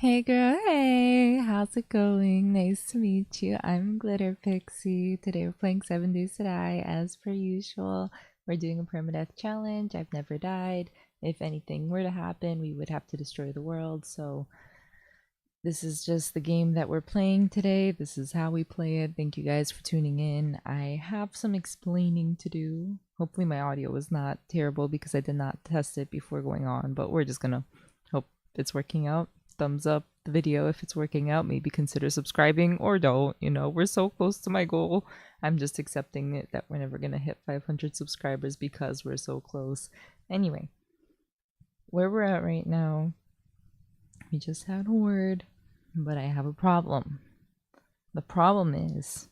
Hey girl, hey, how's it going? Nice to meet you. I'm Glitter Pixie. Today we're playing 7 Days to Die. As per usual, we're doing a permadeath challenge. I've never died. If anything were to happen, we would have to destroy the world. So this is just the game that we're playing today. This is how we play it. Thank you guys for tuning in. I have some explaining to do. Hopefully my audio was not terrible because I did not test it before going on, but we're just gonna hope it's working out. Thumbs up the video if it's working out. Maybe consider subscribing or don't. You know, we're so close to my goal. I'm just accepting it that we're never gonna hit 500 subscribers because we're so close. Anyway, where we're at right now, we just had a word, but I have a problem. The problem is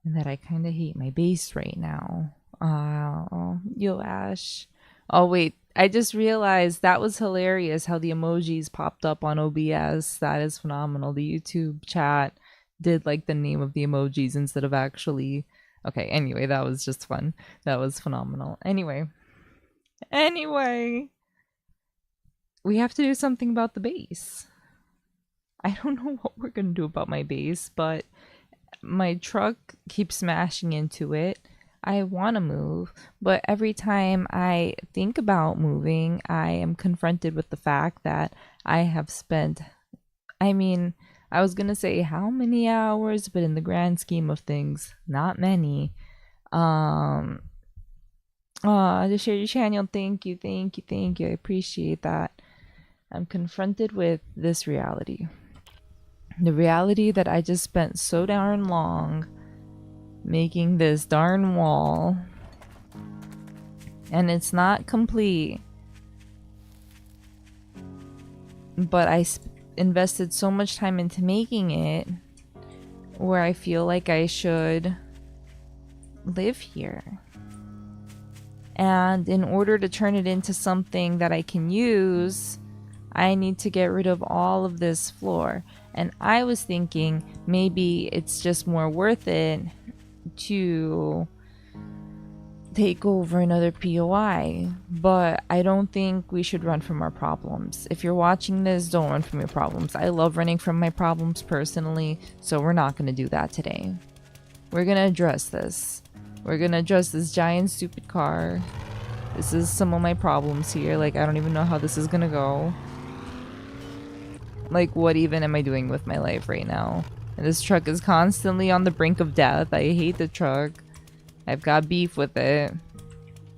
that I kind of hate my base right now. Oh, yo, Ash. Oh, wait. I just realized that was hilarious how the emojis popped up on OBS. That is phenomenal. The YouTube chat did like the name of the emojis instead of actually. Okay, anyway, that was just fun. That was phenomenal. Anyway, we have to do something about the base. I don't know what we're gonna do about my base, but my truck keeps smashing into it. I want to move, but every time I think about moving, I am confronted with the fact that I have spent, I mean, I was going to say how many hours, but in the grand scheme of things, not many. To share your channel, thank you, thank you, thank you. I appreciate that. I'm confronted with this reality. The reality that I just spent so darn long making this darn wall, and it's not complete, but I invested so much time into making it where I feel like I should live here. And in order to turn it into something that I can use, I need to get rid of all of this floor. And I was thinking maybe it's just more worth it to take over another POI, but I don't think we should run from our problems. If you're watching this, don't run from your problems. I love running from my problems personally, so we're not going to do that today. We're going to address this. We're going to address this giant stupid car. This is some of my problems here. Like, I don't even know how this is going to go. Like, what even am I doing with my life right now? And this truck is constantly on the brink of death. I hate the truck. I've got beef with it.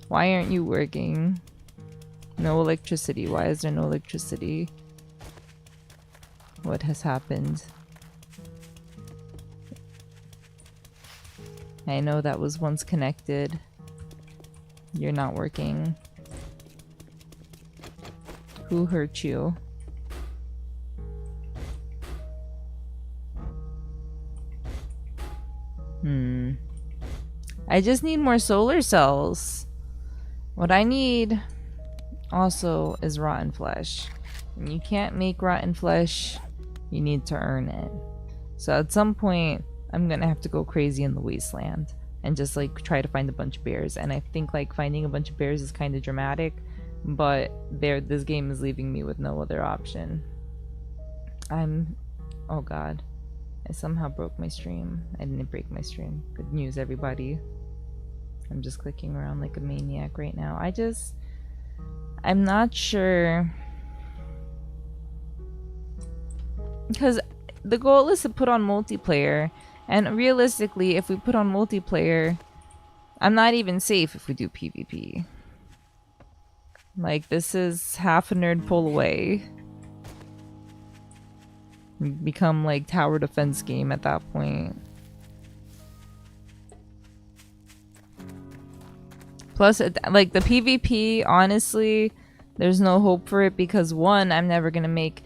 Why aren't you working? No electricity. Why is there no electricity? What has happened? I know that was once connected. You're not working. Who hurt you? I just need more solar cells. What I need also is rotten flesh. And you can't make rotten flesh, you need to earn it. So at some point, I'm gonna have to go crazy in the wasteland and just like try to find a bunch of bears. And I think like finding a bunch of bears is kind of dramatic, but this game is leaving me with no other option. Oh god. I somehow broke my stream. I didn't break my stream. Good news, everybody. I'm just clicking around like a maniac right now. I'm not sure. Because the goal is to put on multiplayer. And realistically, if we put on multiplayer, I'm not even safe if we do PvP. Like, this is half a nerd pull away. Become like tower defense game at that point. Plus, like the PvP, honestly, there's no hope for it because one, I'm never gonna make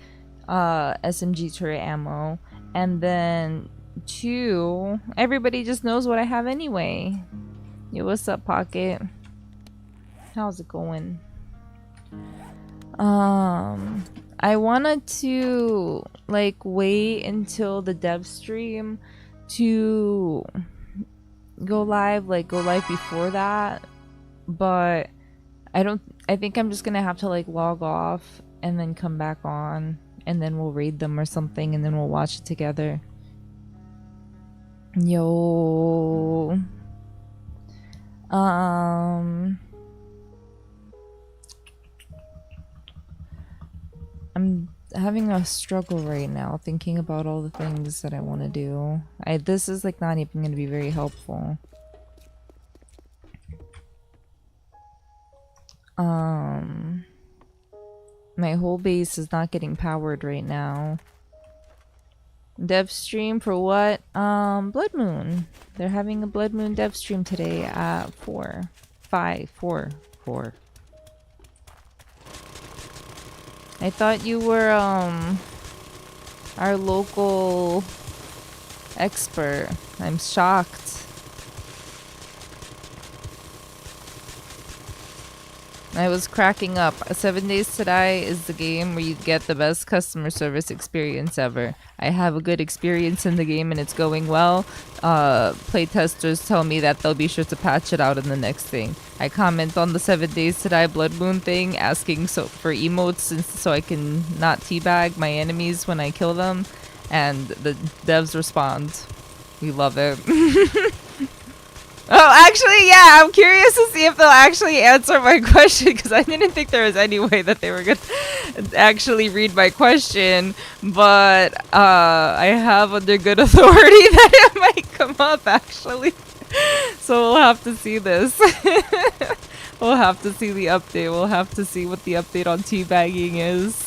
SMG turret ammo, and then two, everybody just knows what I have anyway. Yo, what's up, Pocket? How's it going? I wanted to like wait until the dev stream to go live before that, but I think I'm just gonna have to like log off and then come back on and then we'll raid them or something, and then we'll watch it together. Yo. I'm having a struggle right now thinking about all the things that I want to do. This is like not even going to be very helpful. My whole base is not getting powered right now. Dev stream for what? Blood Moon. They're having a Blood Moon dev stream today at 4. I thought you were, our local expert. I'm shocked. I was cracking up. 7 Days to Die is the game where you get the best customer service experience ever. I have a good experience in the game and it's going well. Playtesters tell me that they'll be sure to patch it out in the next thing. I comment on the 7 Days to Die Blood Moon thing, asking for emotes so I can not teabag my enemies when I kill them. And the devs respond. We love it. Oh, actually, yeah, I'm curious to see if they'll actually answer my question, because I didn't think there was any way that they were going to actually read my question, but I have under good authority that it might come up, actually. So we'll have to see this. We'll have to see the update. We'll have to see what the update on teabagging is.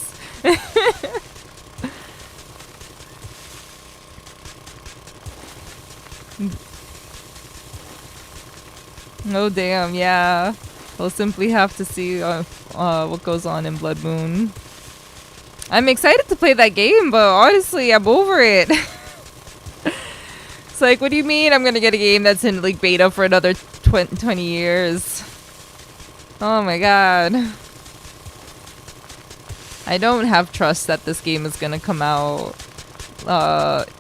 Oh damn, yeah. We'll simply have to see what goes on in Blood Moon. I'm excited to play that game, but honestly, I'm over it. It's like, what do you mean I'm gonna get a game that's in like beta for another 20 years? Oh my god. I don't have trust that this game is gonna come out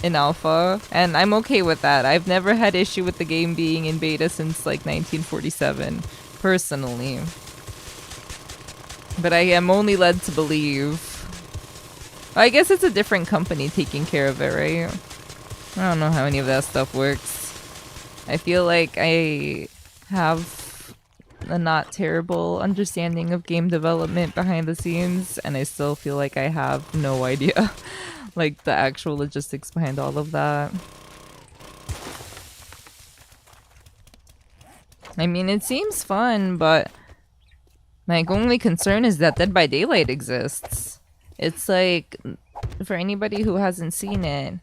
in alpha, and I'm okay with that. I've never had issue with the game being in beta since like 1947, personally. But I am only led to believe. I guess it's a different company taking care of it, right? I don't know how any of that stuff works. I feel like I have a not terrible understanding of game development behind the scenes, and I still feel like I have no idea like the actual logistics behind all of that. I mean, it seems fun, but my only concern is that Dead by Daylight exists. It's like, for anybody who hasn't seen it,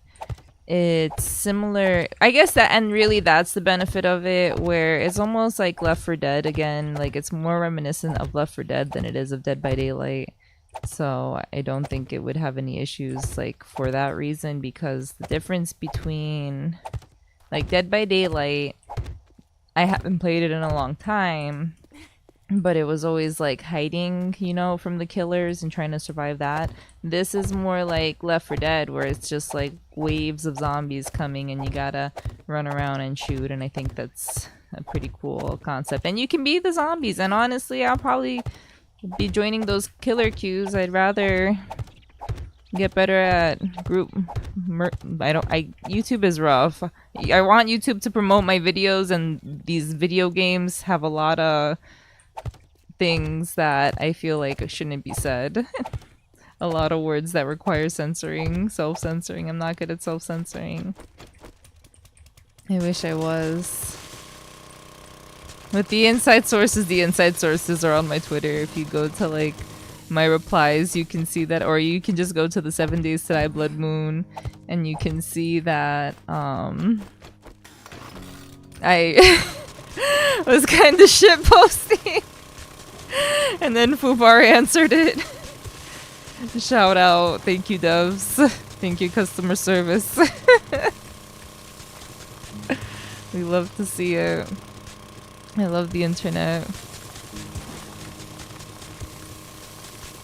it's similar, I guess, that, and really that's the benefit of it, where it's almost like Left 4 Dead again. Like, it's more reminiscent of Left 4 Dead than it is of Dead by Daylight. So I don't think it would have any issues like for that reason, because the difference between like Dead by Daylight, I haven't played it in a long time, but it was always like hiding, you know, from the killers and trying to survive that. This is more like Left 4 Dead, where it's just like waves of zombies coming and you gotta run around and shoot, and I think that's a pretty cool concept. And you can be the zombies, and honestly, I'll probably be joining those killer queues. I'd rather get better at group YouTube is rough. I want YouTube to promote my videos, and these video games have a lot of things that I feel like shouldn't be said. A lot of words that require censoring, self-censoring. I'm not good at self-censoring. I wish I was. With the inside sources are on my Twitter. If you go to like my replies, you can see that, or you can just go to the 7 Days to Die Blood Moon and you can see that I was kind of shit posting and then Fubar answered it. Shout out, thank you devs, thank you customer service. We love to see it. I love the internet.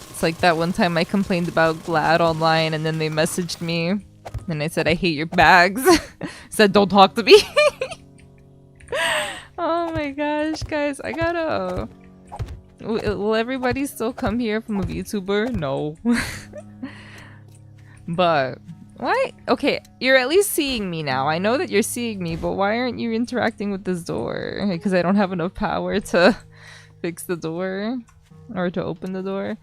It's like that one time I complained about Glad online and then they messaged me and I said, I hate your bags. Said, don't talk to me. Oh my gosh, guys, I gotta... Will everybody still come here from a VTuber? No. But why? Okay, you're at least seeing me now. I know that you're seeing me, but why aren't you interacting with this door? Because I don't have enough power to fix the door or to open the door.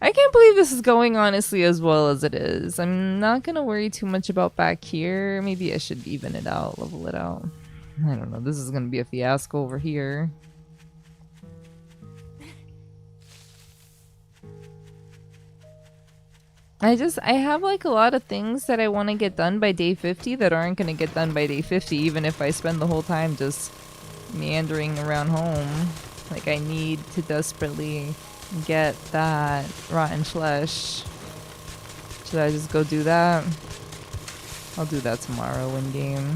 I can't believe this is going honestly as well as it is. I'm not gonna worry too much about back here. Maybe I should even it out, level it out. I don't know. This is gonna be a fiasco over here. I have like a lot of things that I want to get done by day 50 that aren't going to get done by day 50 even if I spend the whole time just meandering around home. Like I need to desperately get that rotten flesh. Should I just go do that? I'll do that tomorrow in game.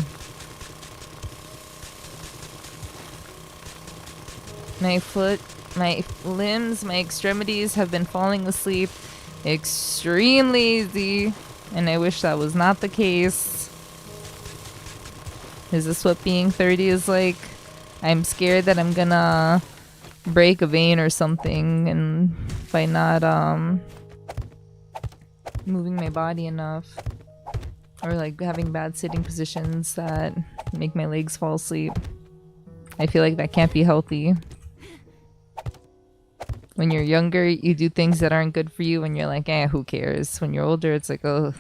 My foot, my limbs, my extremities have been falling asleep extremely easy, and I wish that was not the case. Is this what being 30 is like? I'm scared that I'm gonna break a vein or something and by not moving my body enough, or like having bad sitting positions that make my legs fall asleep. I feel like that can't be healthy. When you're younger, you do things that aren't good for you and you're like, eh, who cares? When you're older, it's like, oh.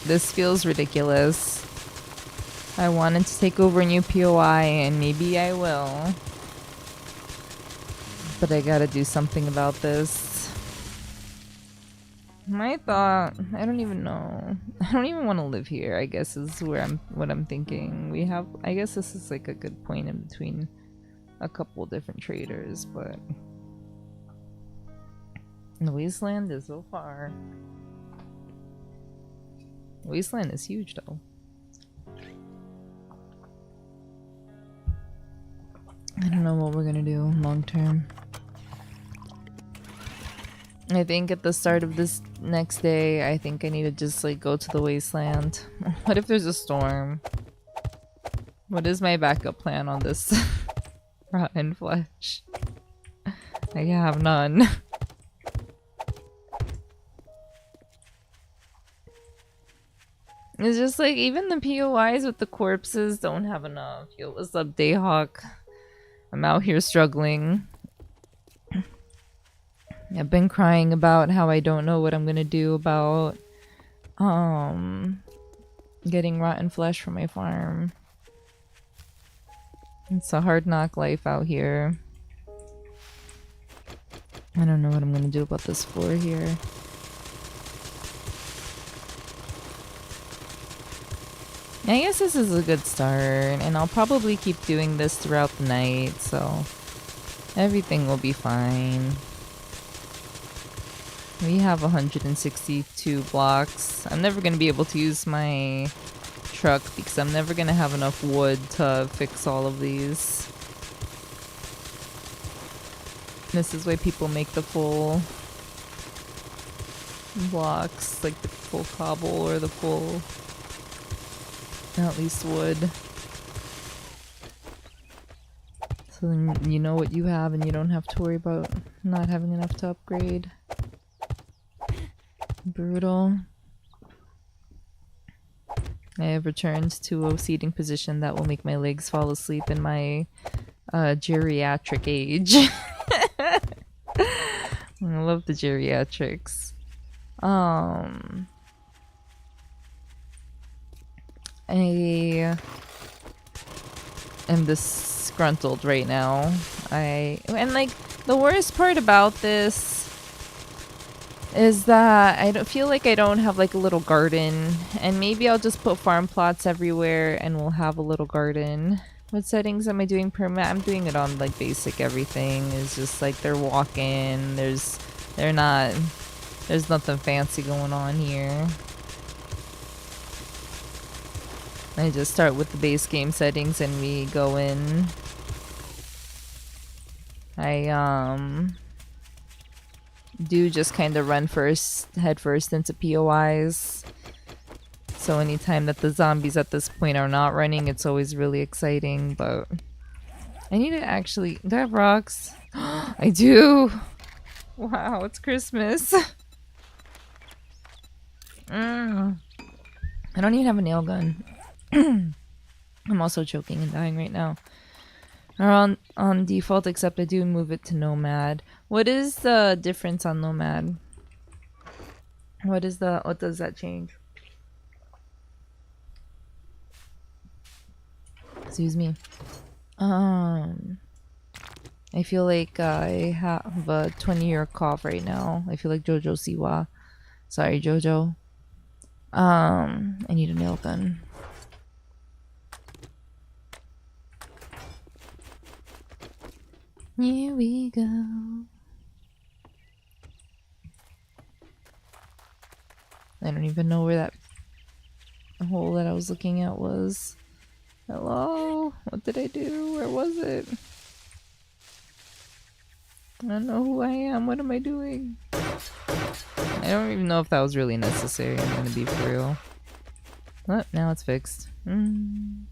This feels ridiculous. I wanted to take over a new POI and maybe I will. But I gotta do something about this. My thought, I don't even know. I don't even want to live here, I guess is what I'm thinking. We have, I guess this is like a good point in between a couple different traders, but the wasteland is so far. The wasteland is huge though. I don't know what we're gonna do long term. I think at the start of this next day, I think I need to just like go to the wasteland. What if there's a storm? What is my backup plan on this rotten flesh? I have none. It's just like even the POIs with the corpses don't have enough. Yo, what's up, Dayhawk? I'm out here struggling. I've been crying about how I don't know what I'm gonna do about getting rotten flesh from my farm. It's a hard knock life out here. I don't know what I'm gonna do about this floor here. I guess this is a good start, and I'll probably keep doing this throughout the night, so everything will be fine. We have 162 blocks. I'm never going to be able to use my truck because I'm never going to have enough wood to fix all of these. This is why people make the full blocks, like the full cobble or the full, at least wood. So then you know what you have and you don't have to worry about not having enough to upgrade. Brutal. I have returned to a seating position that will make my legs fall asleep in my geriatric age. I love the geriatrics. I am disgruntled right now. And like the worst part about this is that I don't feel like I don't have like a little garden, and maybe I'll just put farm plots everywhere and we'll have a little garden. What settings am I doing permanent? I'm doing it on like basic everything. It's just like they're walking. There's nothing fancy going on here. I just start with the base game settings and we go in. I do just kind of run head first into POIs. So anytime that the zombies at this point are not running, it's always really exciting, but I need to actually... Do I have rocks? I do! Wow, it's Christmas. I don't even have a nail gun. I'm also choking and dying right now. Or on default, except I do move it to Nomad. What is the difference on Nomad? What does that change? Excuse me. I feel like I have a 20-year cough right now. I feel like Jojo Siwa. Sorry, Jojo. I need a nail gun. Here we go. I don't even know where that hole that I was looking at was. Hello? What did I do? Where was it? I don't know who I am. What am I doing? I don't even know if that was really necessary. I'm gonna be for real. Oh, now it's fixed. And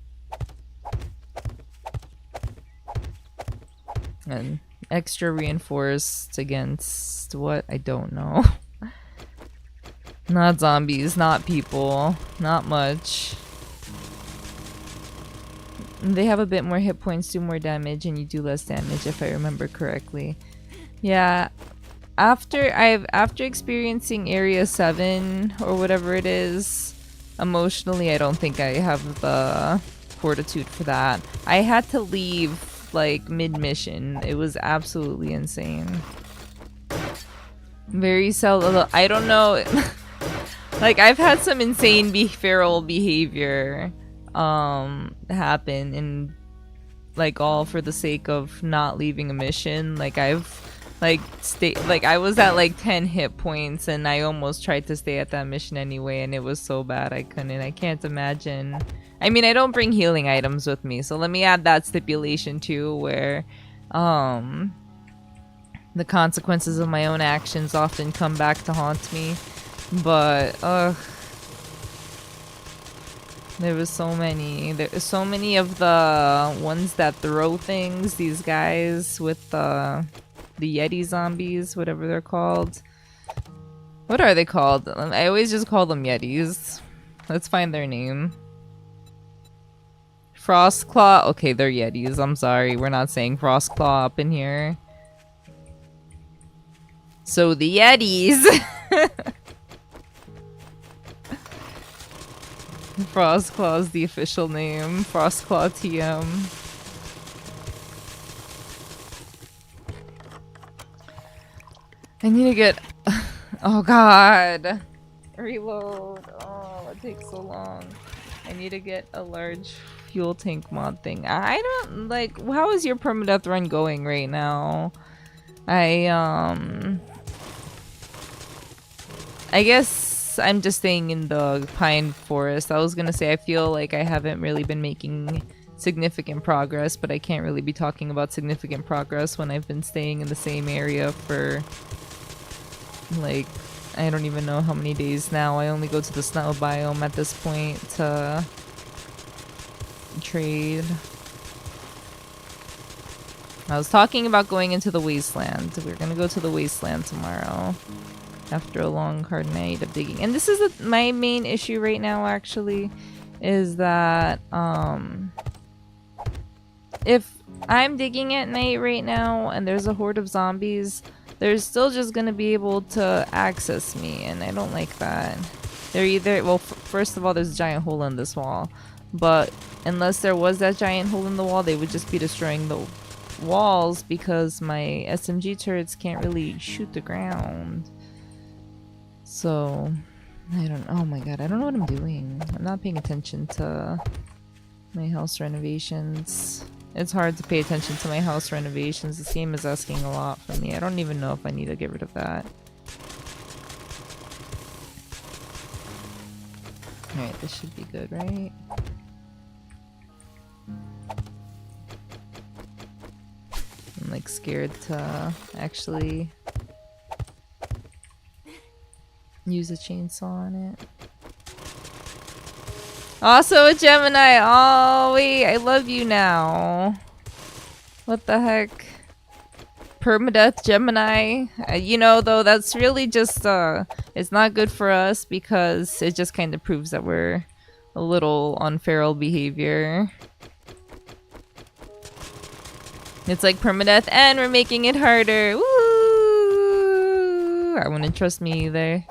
extra reinforced against what? I don't know. Not zombies, not people, not much. They have a bit more hit points, do more damage, and you do less damage if I remember correctly. Yeah, after experiencing Area 7 or whatever it is, emotionally I don't think I have the fortitude for that. I had to leave like mid-mission. It was absolutely insane. Very seldom. I don't know. Like, I've had some insane feral behavior happen, and like all for the sake of not leaving a mission. Like I've like I was at like 10 hit points and I almost tried to stay at that mission anyway, and it was so bad I couldn't. I can't imagine. I mean, I don't bring healing items with me, so let me add that stipulation too, where the consequences of my own actions often come back to haunt me. But there was so many of the ones that throw things, these guys with the Yeti zombies, whatever they're called. What are they called? I always just call them Yetis. Let's find their name. Frostclaw. Okay, they're Yetis. I'm sorry, we're not saying Frostclaw up in here. So the Yetis. Frostclaw is the official name. Frostclaw TM. I need to get... Oh god. Reload. Oh, it takes so long. I need to get a large fuel tank mod thing. I don't... Like, how is your permadeath run going right now? I guess I'm just staying in the pine forest. I was gonna say I feel like I haven't really been making significant progress, but I can't really be talking about significant progress when I've been staying in the same area for like I don't even know how many days now. I only go to the snow biome at this point to trade. I was talking about going into the wasteland. We're gonna go to the wasteland tomorrow after a long hard night of digging. And this is my main issue right now actually, is that if I'm digging at night right now and there's a horde of zombies, they're still just gonna be able to access me, and I don't like that. They're either, well, first of all, there's a giant hole in this wall, but unless there was that giant hole in the wall, they would just be destroying the walls because my SMG turrets can't really shoot the ground. So, I don't, oh my god, I don't know what I'm doing. I'm not paying attention to my house renovations. It's hard to pay attention to my house renovations. This game is asking a lot from me. I don't even know if I need to get rid of that. Alright, this should be good, right? I'm like scared to actually use a chainsaw on it. Also a Gemini. Oh, wait. I love you now. What the heck? Permadeath Gemini. You know, though, that's really just, it's not good for us because it just kind of proves that we're a little on feral behavior. It's like permadeath and we're making it harder. Woo! I wouldn't trust me either.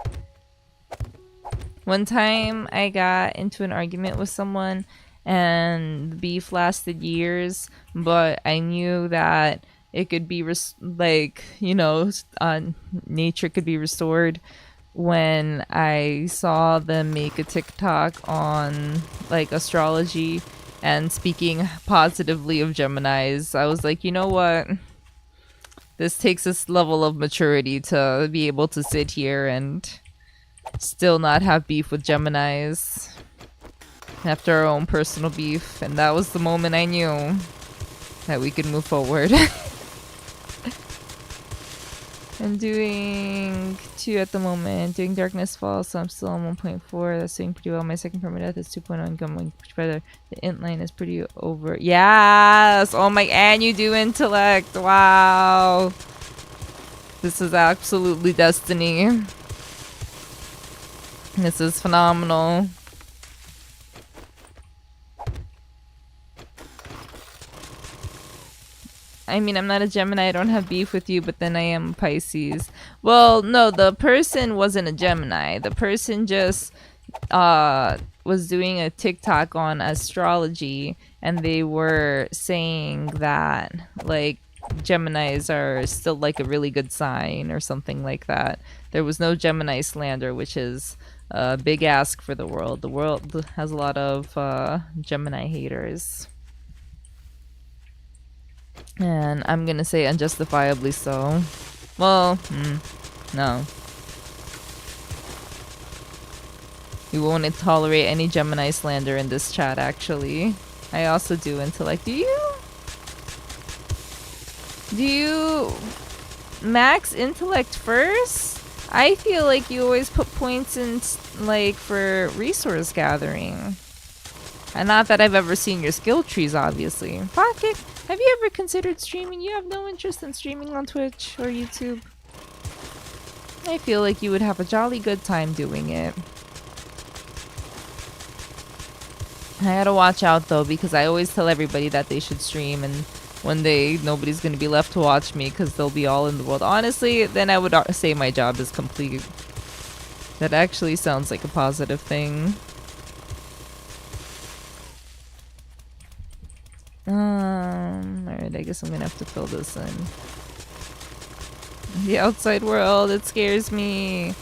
One time I got into an argument with someone and the beef lasted years, but I knew that it could be nature could be restored when I saw them make a TikTok on like astrology and speaking positively of Geminis. I was like, you know what? This takes this level of maturity to be able to sit here and still not have beef with Geminis after our own personal beef. And that was the moment I knew that we could move forward. I'm doing 2 at the moment. Doing Darkness Falls, so I'm still on 1.4. That's doing pretty well. My second permadeath is 2.0 and going much better. The int line is pretty over. Yes! Oh my, and you do intellect. Wow. This is absolutely destiny. This is phenomenal. I mean, I'm not a Gemini, I don't have beef with you, but then I am a Pisces. Well, no, the person wasn't a Gemini. The person just was doing a TikTok on astrology, and they were saying that, like, Geminis are still, like, a really good sign or something like that. There was no Gemini slander, which is a big ask for the world. The world has a lot of Gemini haters. And I'm gonna say unjustifiably so. Well, no. We won't tolerate any Gemini slander in this chat, actually. I also do intellect. Do you max intellect first? I feel like you always put points in, like, for resource gathering. And not that I've ever seen your skill trees, obviously. Pocket, have you ever considered streaming? You have no interest in streaming on Twitch or YouTube? I feel like you would have a jolly good time doing it. I gotta watch out though, because I always tell everybody that they should stream, and one day nobody's gonna be left to watch me because they'll be all in the world. Honestly, then I would say my job is complete. That actually sounds like a positive thing. Alright, I guess I'm gonna have to fill this in. The outside world, it scares me.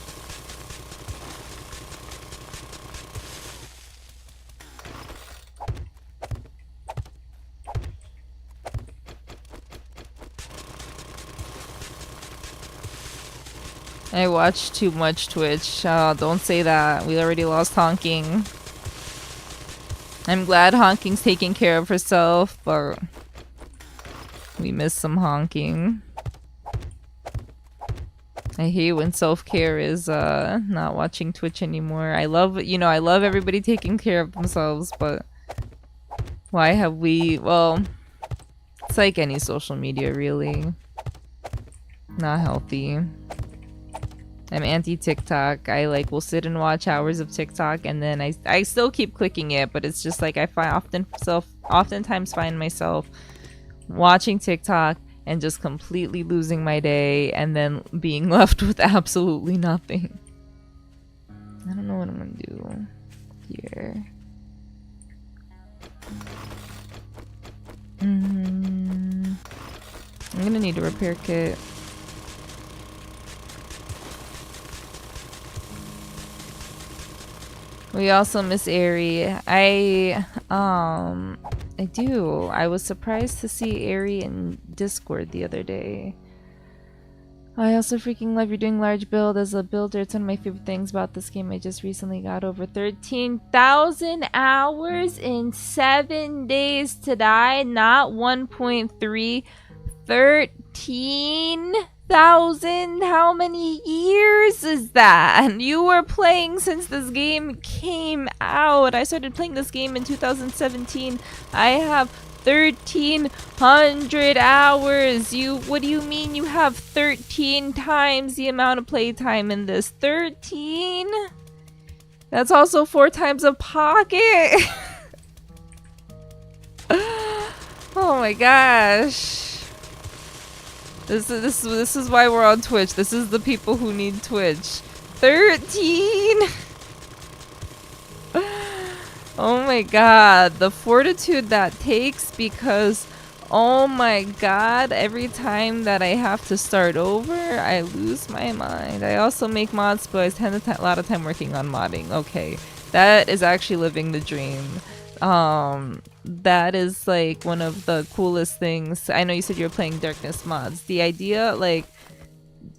I watch too much Twitch. Don't say that. We already lost Honking. I'm glad Honking's taking care of herself, but we miss some Honking. I hate when self-care is not watching Twitch anymore. I love everybody taking care of themselves, but why have we, well, it's like any social media, really. Not healthy. I'm anti-TikTok. I will sit and watch hours of TikTok, and then I still keep clicking it, but it's just like I oftentimes find myself watching TikTok and just completely losing my day and then being left with absolutely nothing. I don't know what I'm gonna do here. I'm gonna need a repair kit. We also miss Aerie. I do. I was surprised to see Aerie in Discord the other day. I also freaking love you're doing large build. As a builder, it's one of my favorite things about this game. I just recently got over 13,000 hours in 7 days to die. Not 1.3. 13 thousand? How many years is that? And you were playing since this game came out. I started playing this game in 2017. I have 1,300 hours. What do you mean you have 13 times the amount of playtime in this? 13? That's also 4 times a pocket. Oh my gosh. This is why we're on Twitch. This is the people who need Twitch. 13. Oh my god, the fortitude that takes, because oh my god, every time that I have to start over, I lose my mind. I also make mods, but I spend a lot of time working on modding. Okay, that is actually living the dream. That is like one of the coolest things. I know you said you were playing Darkness mods. The idea, like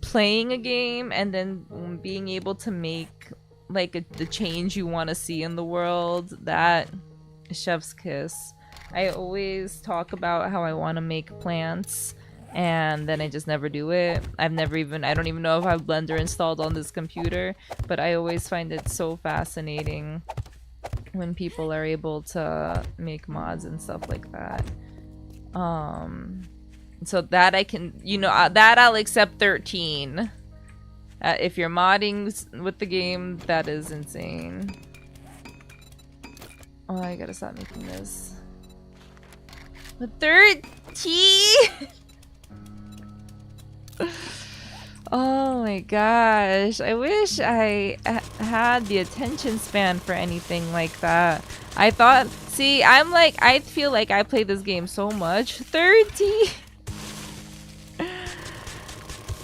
playing a game and then being able to make like the change you want to see in the world, that chef's kiss. I always talk about how I want to make plants and then I just never do it. I don't even know if I have Blender installed on this computer, but I always find it so fascinating when people are able to make mods and stuff like that. So that I can, that I'll accept 13. If you're modding with the game, that is insane. Oh, I gotta stop making this. But 13? Oh my gosh. I wish I had the attention span for anything like that. I feel like I play this game so much. 30?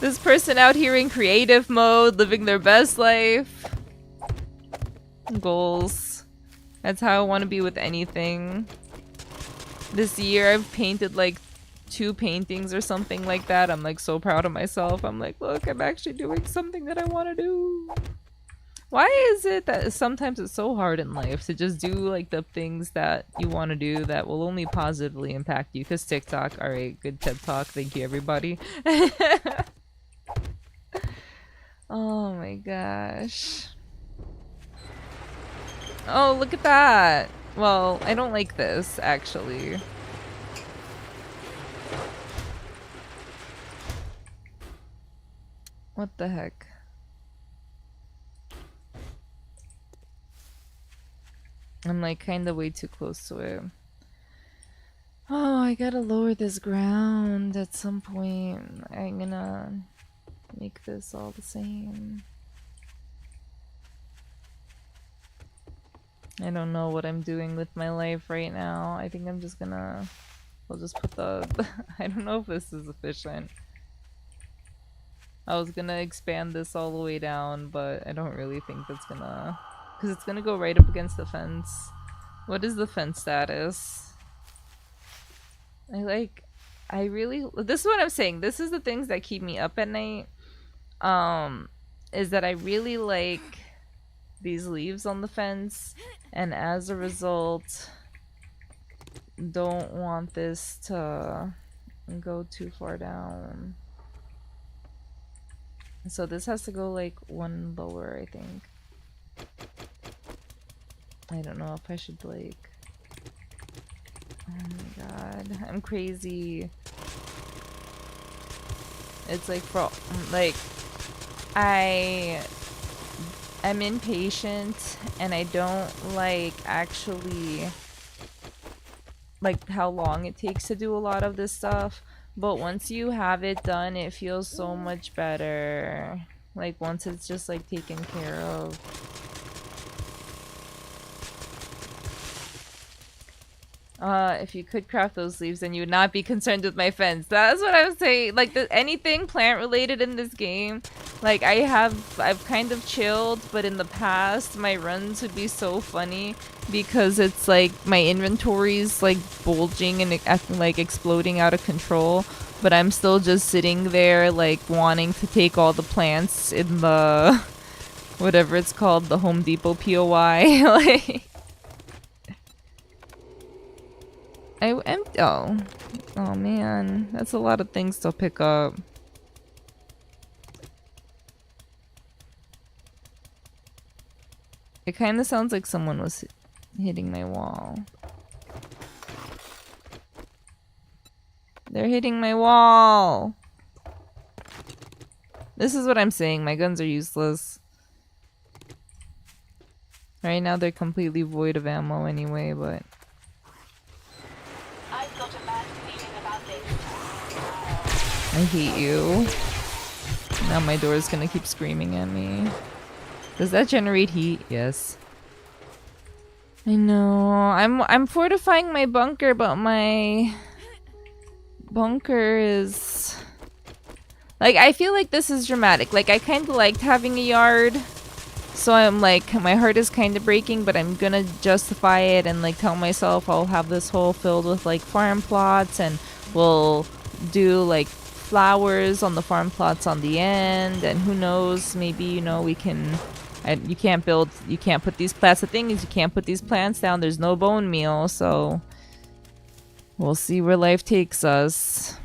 This person out here in creative mode, living their best life. Goals. That's how I want to be with anything. This year I've painted like 2 paintings or something like that. I'm like so proud of myself. I'm like, look, I'm actually doing something that I want to do. Why is it that sometimes it's so hard in life to just do like the things that you want to do that will only positively impact you? Because TikTok, alright, good TED Talk. Thank you, everybody. Oh my gosh. Oh, look at that. Well, I don't like this, actually. What the heck? I'm like kinda way too close to it. Oh, I gotta lower this ground at some point. I'm gonna make this all the same. I don't know what I'm doing with my life right now. I think I'm just gonna... I'll just put the... I don't know if this is efficient. I was gonna expand this all the way down, but I don't really think that's gonna... Because it's gonna go right up against the fence. What is the fence status? I really... This is what I'm saying. This is the things that keep me up at night. Is that I really like these leaves on the fence, and as a result don't want this to go too far down. So this has to go like 1 lower, I think. I don't know if I should like... Oh my god, I'm crazy. It's like I'm impatient and I don't like actually like how long it takes to do a lot of this stuff, but once you have it done it feels so much better, like once it's just like taken care of. If you could craft those leaves, then you would not be concerned with my fence. That's what I was saying. Like, anything plant related in this game, like, I've kind of chilled, but in the past, my runs would be so funny because it's like my inventory's like bulging and like exploding out of control, but I'm still just sitting there like wanting to take all the plants in the whatever it's called, the Home Depot POI. Like, oh man, that's a lot of things to pick up. It kind of sounds like someone was hitting my wall. They're hitting my wall! This is what I'm saying, my guns are useless. Right now they're completely void of ammo anyway, but... I've got a bad feeling about this. I hate you. Now my door is gonna keep screaming at me. Does that generate heat? Yes. I know. I'm fortifying my bunker, but my bunker is like, I feel like this is dramatic. Like, I kind of liked having a yard, so I'm like, my heart is kind of breaking, but I'm gonna justify it and like tell myself I'll have this hole filled with like farm plots, and we'll do like flowers on the farm plots on the end, and who knows, maybe, you know, we can... you can't put these plants... The thing is, you can't put these plants down. There's no bone meal, so... We'll see where life takes us.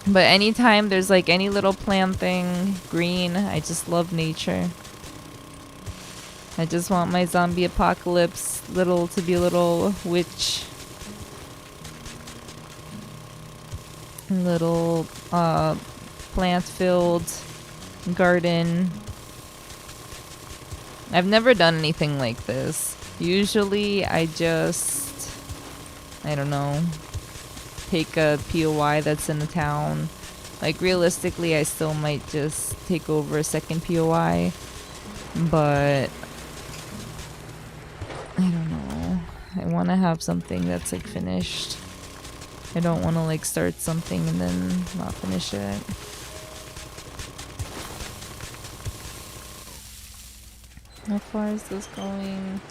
But anytime there's like any little plant thing, green, I just love nature. I just want my zombie apocalypse to be a little witch. Little plant-filled garden. I've never done anything like this. Usually I just, I don't know, take a POI that's in the town. Like, realistically, I still might just take over a second POI, but I don't know. I want to have something that's like finished. I don't want to like start something and then not finish it. How far is this going?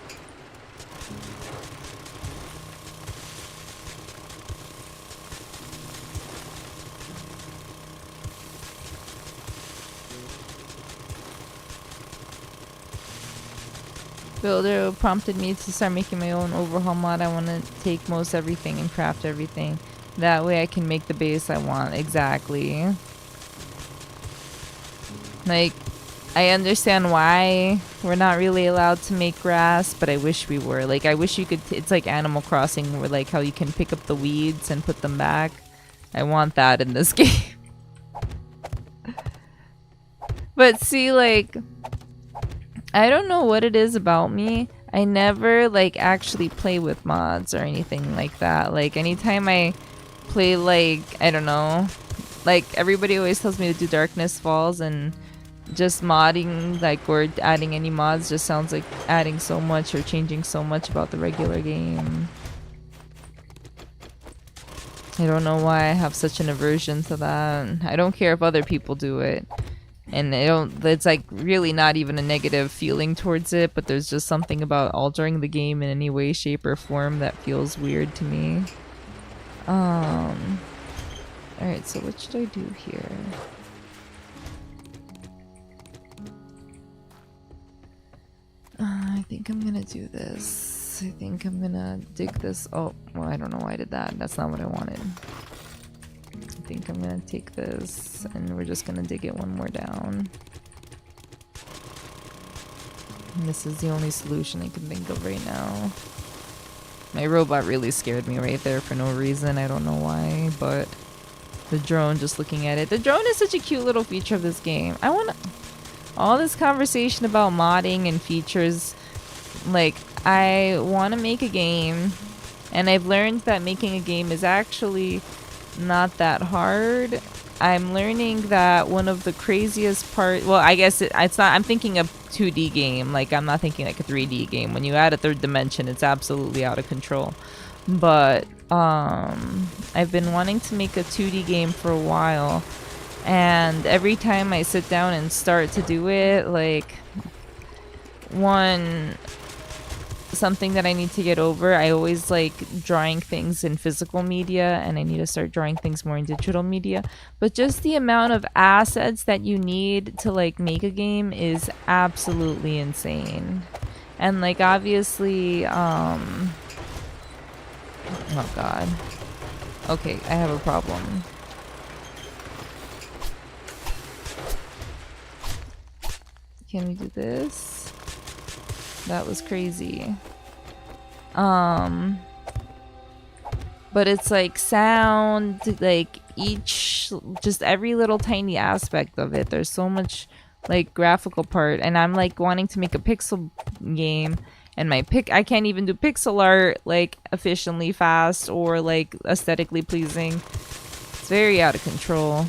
Builder prompted me to start making my own overhaul mod. I want to take most everything and craft everything. That way I can make the base I want. Exactly. Like, I understand why we're not really allowed to make grass, but I wish we were. Like, I wish you could... It's like Animal Crossing, where like how you can pick up the weeds and put them back. I want that in this game. But see, like... I don't know what it is about me. I never, like, actually play with mods or anything like that. Like, anytime I play, like, I don't know. Like, everybody always tells me to do Darkness Falls, and just modding, like, or adding any mods just sounds like adding so much or changing so much about the regular game. I don't know why I have such an aversion to that. I don't care if other people do it. And it's like really not even a negative feeling towards it, but there's just something about altering the game in any way, shape, or form that feels weird to me. Alright, so what should I do here? I think I'm gonna do this. I think I'm gonna dig this. Oh, well, I don't know why I did that. That's not what I wanted. I think I'm gonna take this and we're just gonna dig it one more down. And this is the only solution I can think of right now. My robot really scared me right there for no reason. I don't know why, but the drone, just looking at it. The drone is such a cute little feature of this game. I want all this conversation about modding and features. Like, I want to make a game, and I've learned that making a game is actually not that hard. I'm learning that one of the craziest part, well, I guess it's not, I'm thinking a 2D game, like I'm not thinking like a 3D game. When you add a third dimension, it's absolutely out of control. But I've been wanting to make a 2D game for a while, and every time I sit down and start to do it, like, something that I need to get over, I always like drawing things in physical media, and I need to start drawing things more in digital media. But just the amount of assets that you need to like make a game is absolutely insane. And like, obviously, oh god. Okay, I have a problem. Can we do this? That was crazy. But it's like sound, like just every little tiny aspect of it. There's so much like graphical part, and I'm like wanting to make a pixel game, and I can't even do pixel art like efficiently fast or like aesthetically pleasing. It's very out of control.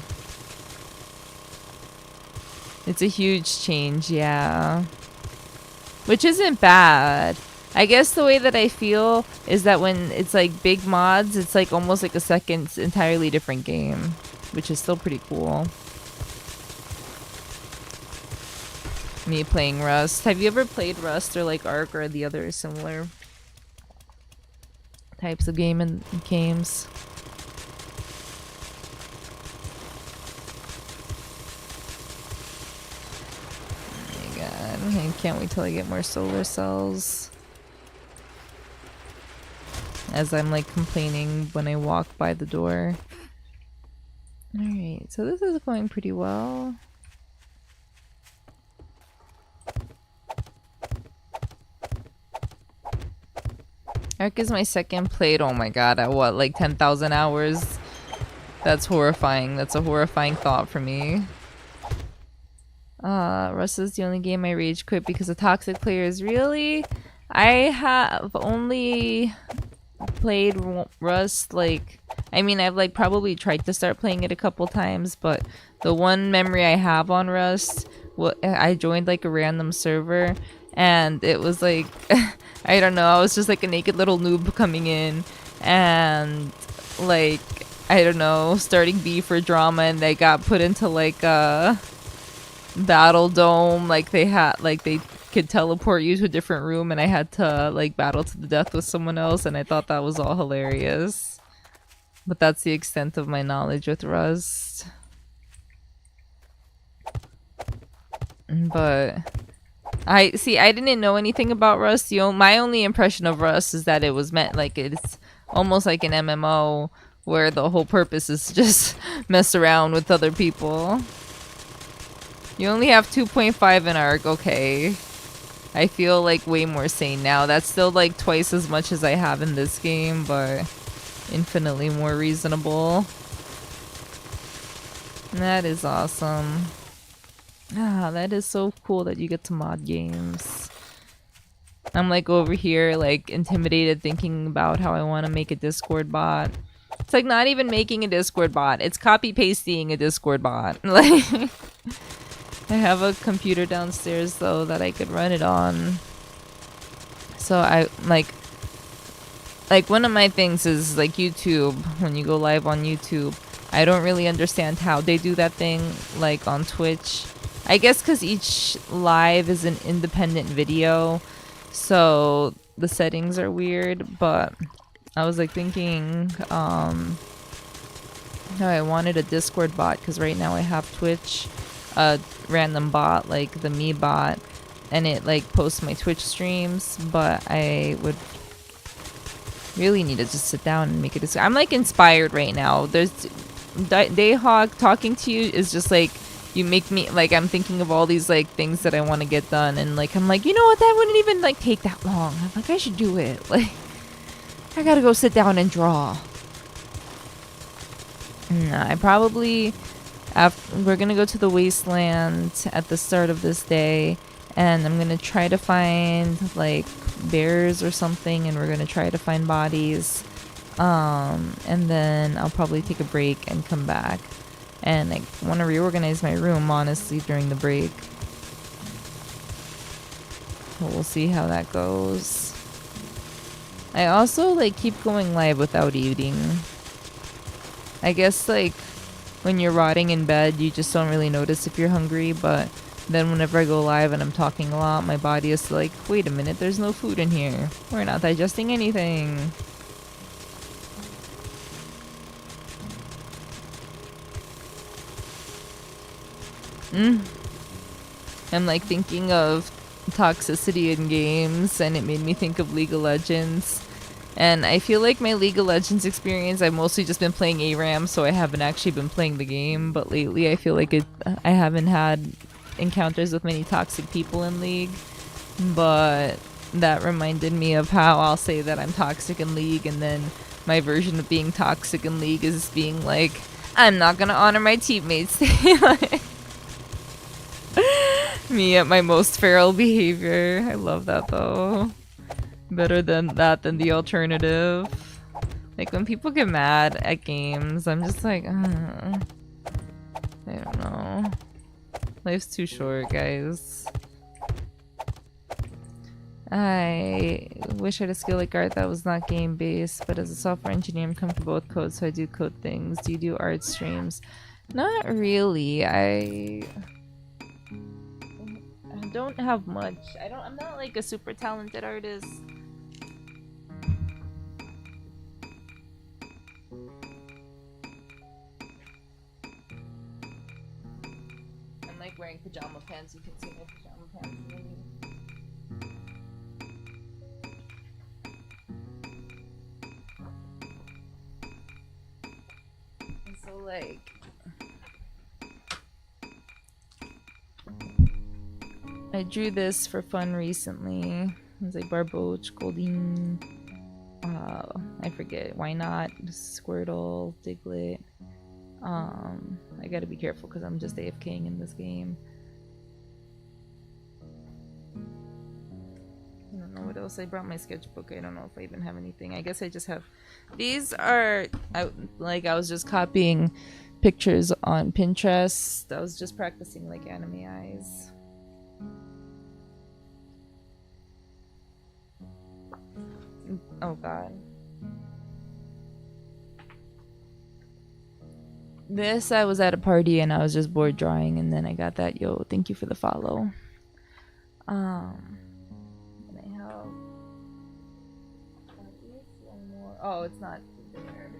It's a huge change, yeah. Which isn't bad. I guess the way that I feel is that when it's like big mods, it's like almost like a second entirely different game, which is still pretty cool. Me playing Rust. Have you ever played Rust or like Ark or the other similar types of games? Oh my god, I can't wait till I get more solar cells. As I'm like complaining when I walk by the door. Alright, so this is going pretty well. Ark is my second played. Oh my god, at what, like 10,000 hours? That's horrifying. That's a horrifying thought for me. Rust is the only game I rage quit because of toxic players. Really? I have only played Rust like, I mean, I've like probably tried to start playing it a couple times, but the one memory I have on Rust, I joined like a random server, and it was like I don't know, I was just like a naked little noob coming in, and like I don't know, starting beef or drama, and they got put into like a battle dome, like they could teleport you to a different room, and I had to like battle to the death with someone else, and I thought that was all hilarious. But that's the extent of my knowledge with Rust. But I didn't know anything about Rust. My only impression of Rust is that it was meant like it's almost like an MMO where the whole purpose is to just mess around with other people. You only have 2.5 in Ark, okay. I feel like way more sane now. That's still like twice as much as I have in this game, but infinitely more reasonable. That is awesome. Ah, that is so cool that you get to mod games. I'm like over here like intimidated thinking about how I want to make a Discord bot. It's like not even making a Discord bot. It's copy pasting a Discord bot. Like I have a computer downstairs though that I could run it on. So I like one of my things is like YouTube. When you go live on YouTube, I don't really understand how they do that thing like on Twitch. I guess because each live is an independent video, so the settings are weird. But I was like thinking I wanted a Discord bot because right now I have Twitch, a random bot like the me bot, and it like posts my Twitch streams, but I would really need to just sit down and make it. I'm like inspired right now. There's Dayhawk talking to you is just like, you make me like, I'm thinking of all these like things that I want to get done, and like I'm like, you know what, that wouldn't even like take that long. I'm like, I should do it. Like I gotta go sit down and draw. Nah, I probably we're gonna go to the wasteland at the start of this day, and I'm gonna try to find like bears or something, and we're gonna try to find bodies, and then I'll probably take a break and come back, and I want to reorganize my room honestly during the break. So we'll see how that goes. I also like keep going live without eating. I guess like when you're rotting in bed, you just don't really notice if you're hungry, but then whenever I go live and I'm talking a lot, my body is like, wait a minute, there's no food in here. We're not digesting anything. I'm like thinking of toxicity in games, and it made me think of League of Legends. And I feel like my League of Legends experience, I've mostly just been playing ARAM, so I haven't actually been playing the game. But lately I feel like I haven't had encounters with many toxic people in League. but that reminded me of how I'll say that I'm toxic in League, and then my version of being toxic in League is being like, I'm not gonna honor my teammates. Like, me at my most feral behavior. I love that though. Better than that than the alternative. Like when people get mad at games, I'm just like, I don't know. Life's too short, guys. I wish I had a skill like art that was not game-based, but as a software engineer, I'm comfortable with code, so I do code things. Do you do art streams? Not really. I don't have much. I'm not like a super talented artist. I'm like wearing pajama pants. You can see my pajama pants. And so like I drew this for fun recently. It was like Barboach, Goldeen, I forget, why not? Squirtle, Diglett. I gotta be careful because I'm just AFKing in this game. I don't know what else. I brought my sketchbook. I don't know if I even have anything. I guess I just have. These are I was just copying pictures on Pinterest. I was just practicing like anime eyes. Oh god. This, I was at a party and I was just bored drawing, and then I got that. Yo, thank you for the follow. And I have one more. Oh, it's not there.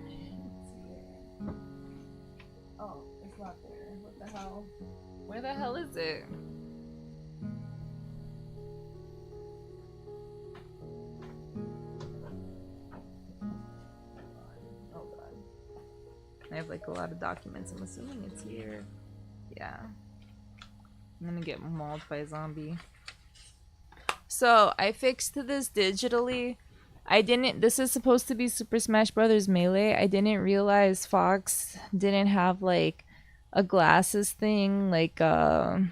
Oh, it's not there. What the hell? Where the hell is it? I have like a lot of documents. I'm assuming it's here. Yeah. I'm gonna get mauled by a zombie. So I fixed this digitally. This is supposed to be Super Smash Brothers Melee. I didn't realize Fox didn't have like a glasses thing, like a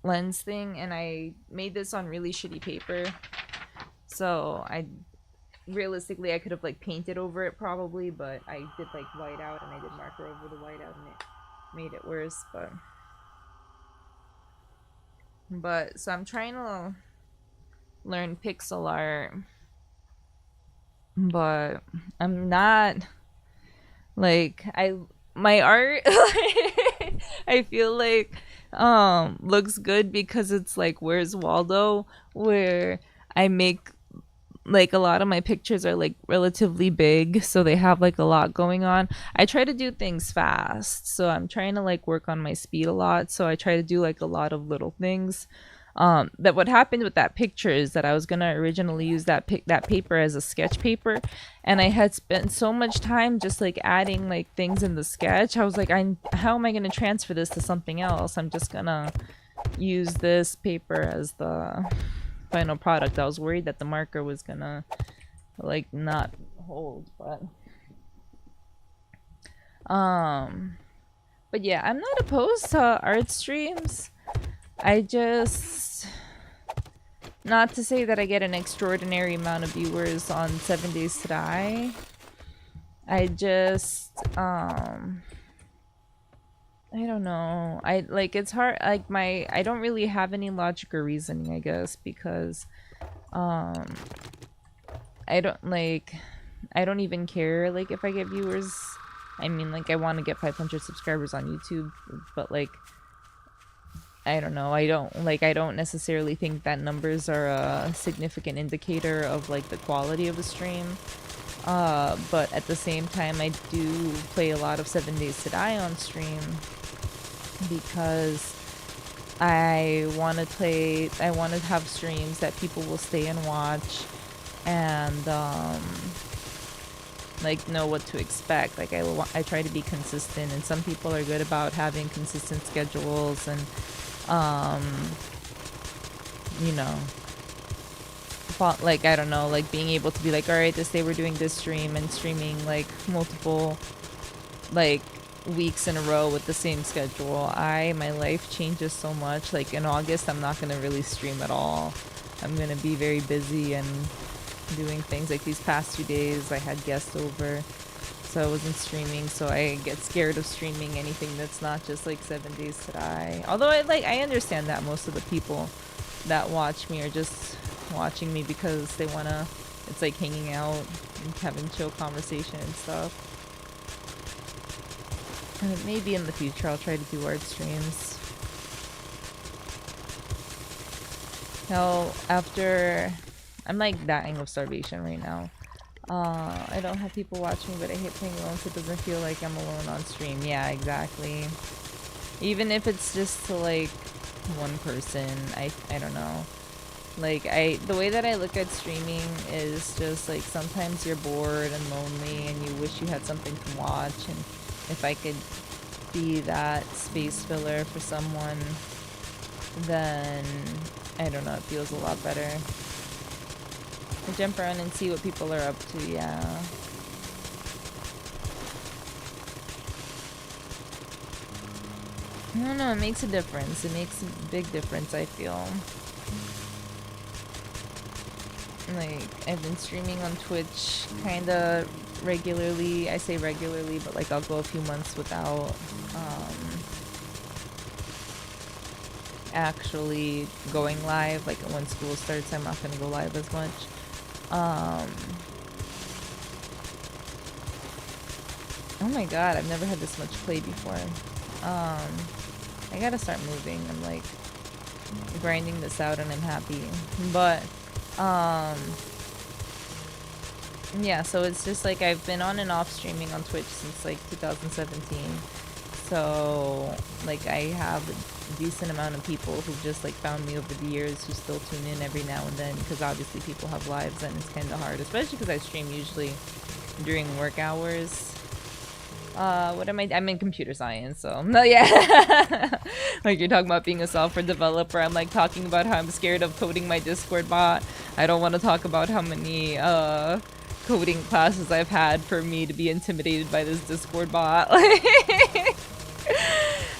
lens thing, and I made this on really shitty paper. So realistically I could have like painted over it probably, but I did like whiteout and I did marker over the whiteout and it made it worse. But so I'm trying to learn pixel art, but I'm not like my art I feel like looks good because it's like Where's Waldo, where I make like a lot of my pictures are like relatively big, so they have like a lot going on. I try to do things fast, so I'm trying to like work on my speed a lot, so I try to do like a lot of little things. That what happened with that picture is that I was gonna originally use that paper as a sketch paper, and I had spent so much time just like adding like things in the sketch. I was like, how am I gonna transfer this to something else? I'm just gonna use this paper as the final product. I was worried that the marker was gonna like not hold, but yeah, I'm not opposed to art streams. I just, not to say that I get an extraordinary amount of viewers on 7 Days to Die. I just I don't know. I like, it's hard, like I don't really have any logic or reasoning, I guess, because I don't even care like if I get viewers. I mean, like I want to get 500 subscribers on YouTube, but like I don't know. I don't necessarily think that numbers are a significant indicator of like the quality of a stream. But at the same time, I do play a lot of 7 Days to Die on stream because I want to have streams that people will stay and watch and like know what to expect. Like I try to be consistent, and some people are good about having consistent schedules and you know, like, I don't know, like being able to be like, all right, this day we're doing this stream, and streaming like multiple like weeks in a row with the same schedule. My life changes so much. Like in August, I'm not gonna really stream at all. I'm gonna be very busy and doing things. Like these past 2 days I had guests over, so I wasn't streaming, so I get scared of streaming anything that's not just like 7 days to die. Although I understand that most of the people that watch me are just watching me because they wanna, it's like hanging out and having chill conversation and stuff. And maybe in the future I'll try to do art streams. Hell, after, I'm like dying of starvation right now. I don't have people watching, but I hate playing alone so it doesn't feel like I'm alone on stream. Yeah, exactly. Even if it's just to like one person, I don't know. Like the way that I look at streaming is just like sometimes you're bored and lonely and you wish you had something to watch, and if I could be that space filler for someone, then I don't know, it feels a lot better. I jump around and see what people are up to, yeah. I don't know, it makes a difference. It makes a big difference, I feel. Like, I've been streaming on Twitch kinda regularly. I say regularly, but like I'll go a few months without actually going live. Like when school starts, I'm not gonna go live as much. Oh my god, I've never had this much play before. I gotta start moving. I'm like grinding this out and I'm happy. But yeah, so it's just like I've been on and off streaming on Twitch since like 2017. So like I have a decent amount of people who've just like found me over the years who still tune in every now and then, because obviously people have lives and it's kind of hard, especially because I stream usually during work hours. What am I? I'm in computer science, so no, yeah. Like you're talking about being a software developer. I'm like talking about how I'm scared of coding my Discord bot. I don't want to talk about how many coding classes I've had for me to be intimidated by this Discord bot.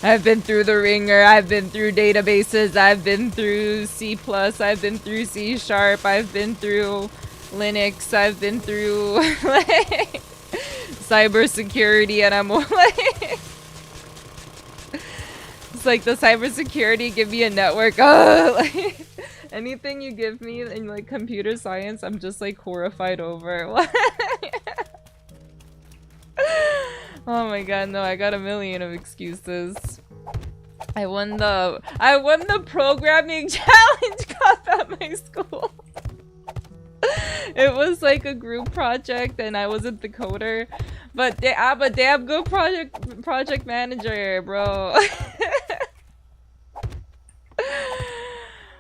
I've been through the ringer. I've been through databases. I've been through C+. I've been through C#. I've been through Linux. I've been through like cybersecurity, and I'm like, it's like the cybersecurity, give me a network. Like anything you give me in like computer science, I'm just like horrified over. Oh my god, no, I got a million of excuses. I won the programming challenge cup at my school. It was like a group project and I wasn't the coder, but I'm a damn good project manager, bro.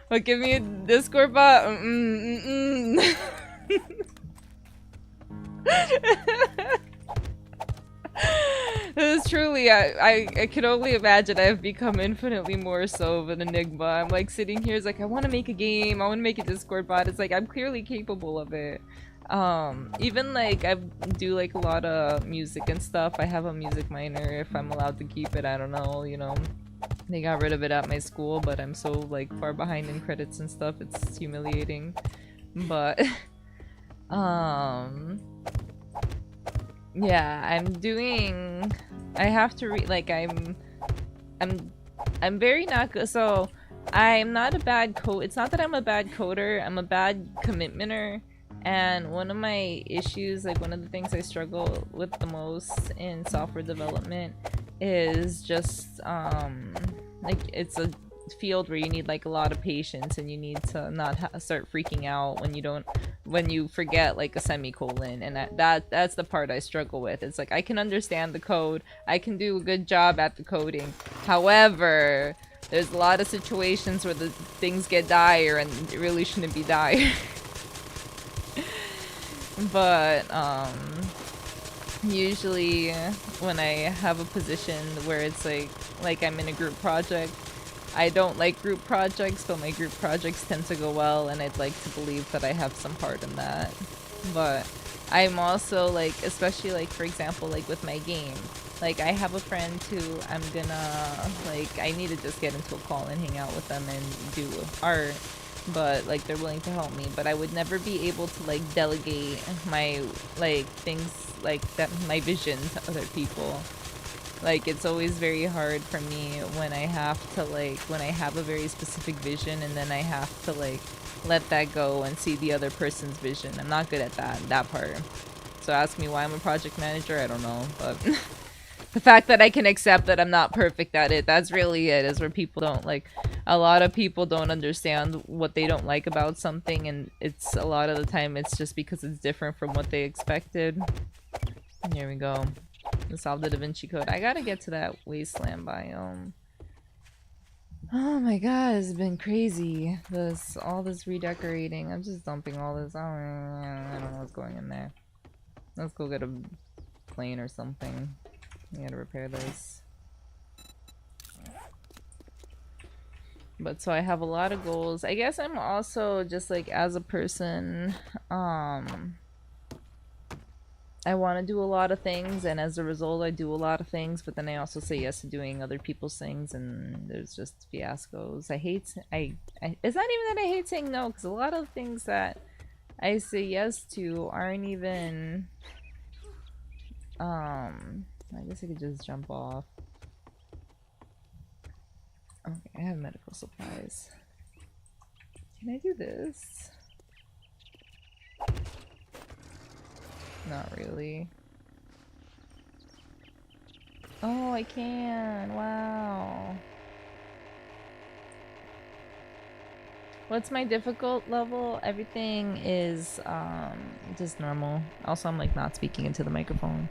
But give me a Discord bot. This is truly, I can only imagine I've become infinitely more so of an enigma. I'm like sitting here, it's like I want to make a game, I want to make a Discord bot. It's like I'm clearly capable of it. Even like I do like a lot of music and stuff. I have a music minor if I'm allowed to keep it. I don't know, you know. They got rid of it at my school, but I'm so like far behind in credits and stuff. It's humiliating. But yeah, I have to read, like I'm very not good. So I'm not a bad code. It's not that I'm a bad coder. I'm a bad commitmenter. And one of my issues, like one of the things I struggle with the most in software development is just like it's a field where you need like a lot of patience, and you need to not start freaking out when you forget like a semicolon, and that's the part I struggle with. It's like I can understand the code, I can do a good job at the coding, however there's a lot of situations where the things get dire and it really shouldn't be dire. But usually when I have a position where it's like I'm in a group project, I don't like group projects, but my group projects tend to go well, and I'd like to believe that I have some part in that. But I'm also like, especially like for example, like with my game, like I have a friend who I'm gonna like, I need to just get into a call and hang out with them and do art, but like they're willing to help me, but I would never be able to like delegate my like things like that, my vision to other people. Like it's always very hard for me when I have to like, when I have a very specific vision and then I have to like let that go and see the other person's vision. I'm not good at that part. So ask me why I'm a project manager, I don't know, but the fact that I can accept that I'm not perfect at it, that's really it, is where people don't like, a lot of people don't understand what they don't like about something, and it's a lot of the time it's just because it's different from what they expected. And here we go. Solve the Da Vinci Code. I gotta get to that wasteland biome. Oh my god, it's been crazy. All this redecorating. I'm just dumping all this. I don't know what's going in there. Let's go get a plane or something. I gotta repair this. But so I have a lot of goals. I guess I'm also just like, as a person, I want to do a lot of things, and as a result I do a lot of things, but then I also say yes to doing other people's things, and there's just fiascos. It's not even that I hate saying no, because a lot of things that I say yes to aren't even, I guess I could just jump off. Okay, I have medical supplies. Can I do this? Not really. Oh, I can. Wow. What's my difficult level? Everything is just normal. Also, I'm like not speaking into the microphone.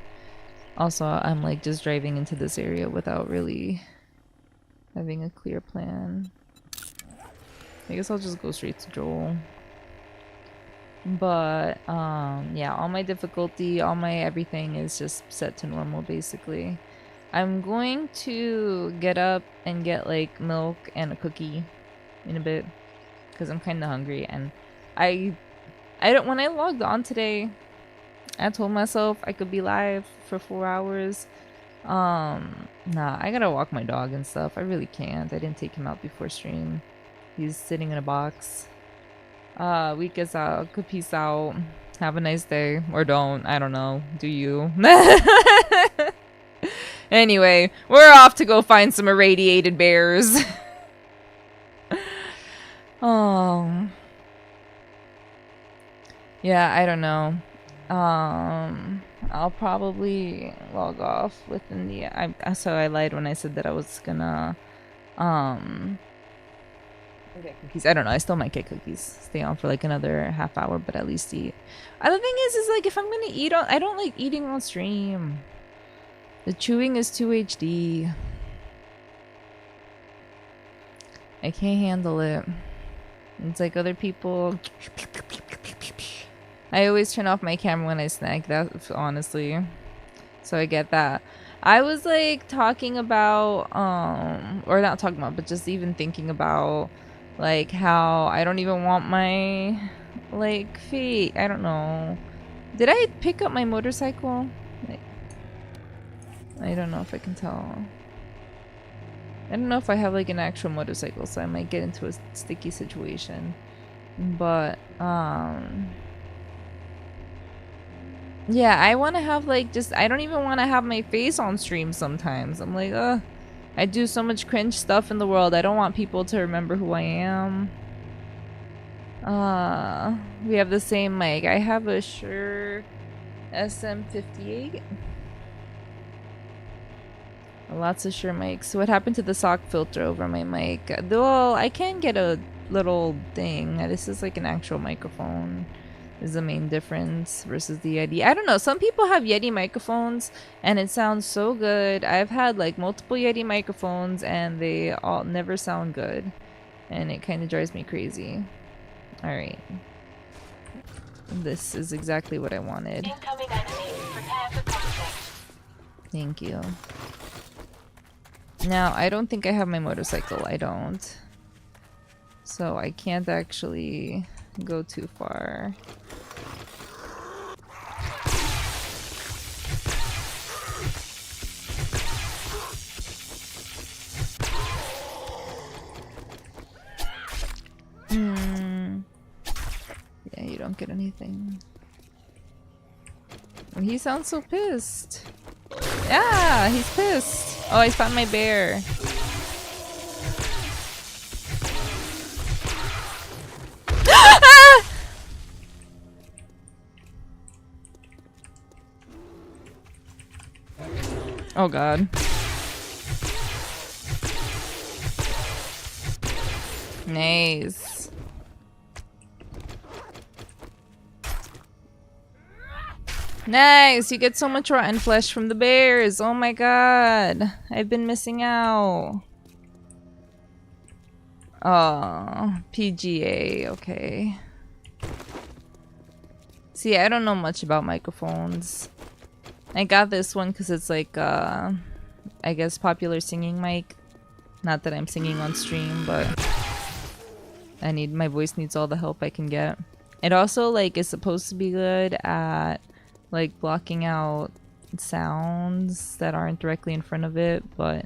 Also, I'm like just driving into this area without really having a clear plan. I guess I'll just go straight to Joel. But yeah, all my difficulty, all my everything is just set to normal basically. I'm going to get up and get like milk and a cookie in a bit because I'm kind of hungry, and I don't, when I logged on today, I told myself I could be live for 4 hours. Nah, I gotta walk my dog and stuff. I really can't. I didn't take him out before stream. He's sitting in a box. Week is out. Good, peace out. Have a nice day. Or don't. I don't know. Do you? Anyway, we're off to go find some irradiated bears. Oh. Yeah, I don't know. I'll probably log off within the... so I lied when I said that I was gonna... get cookies. I don't know. I still might get cookies. Stay on for like another half hour, but at least eat. Other thing is like if I'm gonna eat on, I don't like eating on stream. The chewing is too HD. I can't handle it. It's like other people. I always turn off my camera when I snack. That honestly, so I get that. I was like talking about, or not talking about, but just even thinking about. Like how I don't even want my like feet. I don't know. Did I pick up my motorcycle? Like, I don't know if I can tell. I don't know if I have like an actual motorcycle, so I might get into a sticky situation. But yeah, I want to have like just, I don't even want to have my face on stream sometimes. I'm like, I do so much cringe stuff in the world. I don't want people to remember who I am. We have the same mic. I have a Shure SM58. Lots of Shure mics. So what happened to the sock filter over my mic? Well, I can get a little thing. This is like an actual microphone. Is the main difference versus the Yeti. I don't know. Some people have Yeti microphones and it sounds so good. I've had like multiple Yeti microphones and they all never sound good. And it kind of drives me crazy. Alright. This is exactly what I wanted. Incoming enemy. Prepare for contact. Thank you. Now, I don't think I have my motorcycle. I don't. So I can't actually go too far. Yeah, you don't get anything. And he sounds so pissed. Yeah, he's pissed. Oh, I found my bear. Oh god. Nice. Nice! You get so much rotten flesh from the bears! Oh my god! I've been missing out. Oh, PGA, okay. See, I don't know much about microphones. I got this one because it's like, I guess popular singing mic. Not that I'm singing on stream, but my voice needs all the help I can get. It also, like, is supposed to be good at, like, blocking out sounds that aren't directly in front of it, but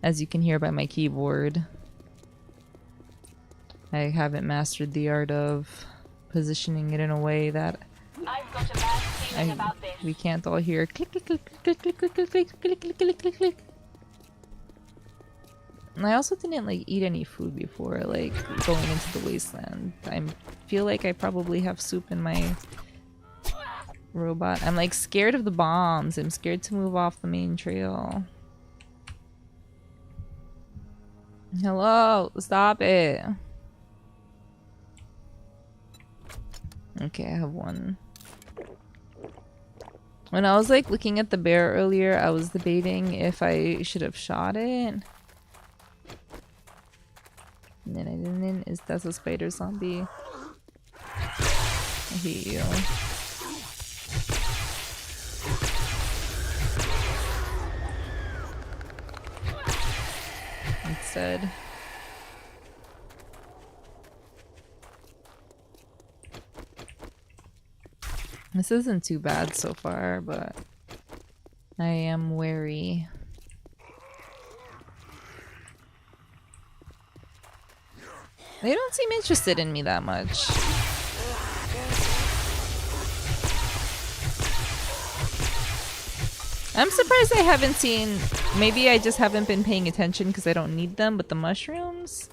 as you can hear by my keyboard, I haven't mastered the art of positioning it in a way that I've got a bad feeling about this. we can't all hear click click click click click click click click click click click click click. And I also didn't like eat any food before like going into the wasteland. I feel like I probably have soup in my robot. I'm like scared of the bombs. I'm scared to move off the main trail. Hello, stop it. Okay, I have one. When I was like looking at the bear earlier, I was debating if I should have shot it. And then I didn't. That's a spider zombie. I hate you. Instead. This isn't too bad so far, but I am wary. They don't seem interested in me that much. I'm surprised I haven't seen... Maybe I just haven't been paying attention because I don't need them, but the mushrooms?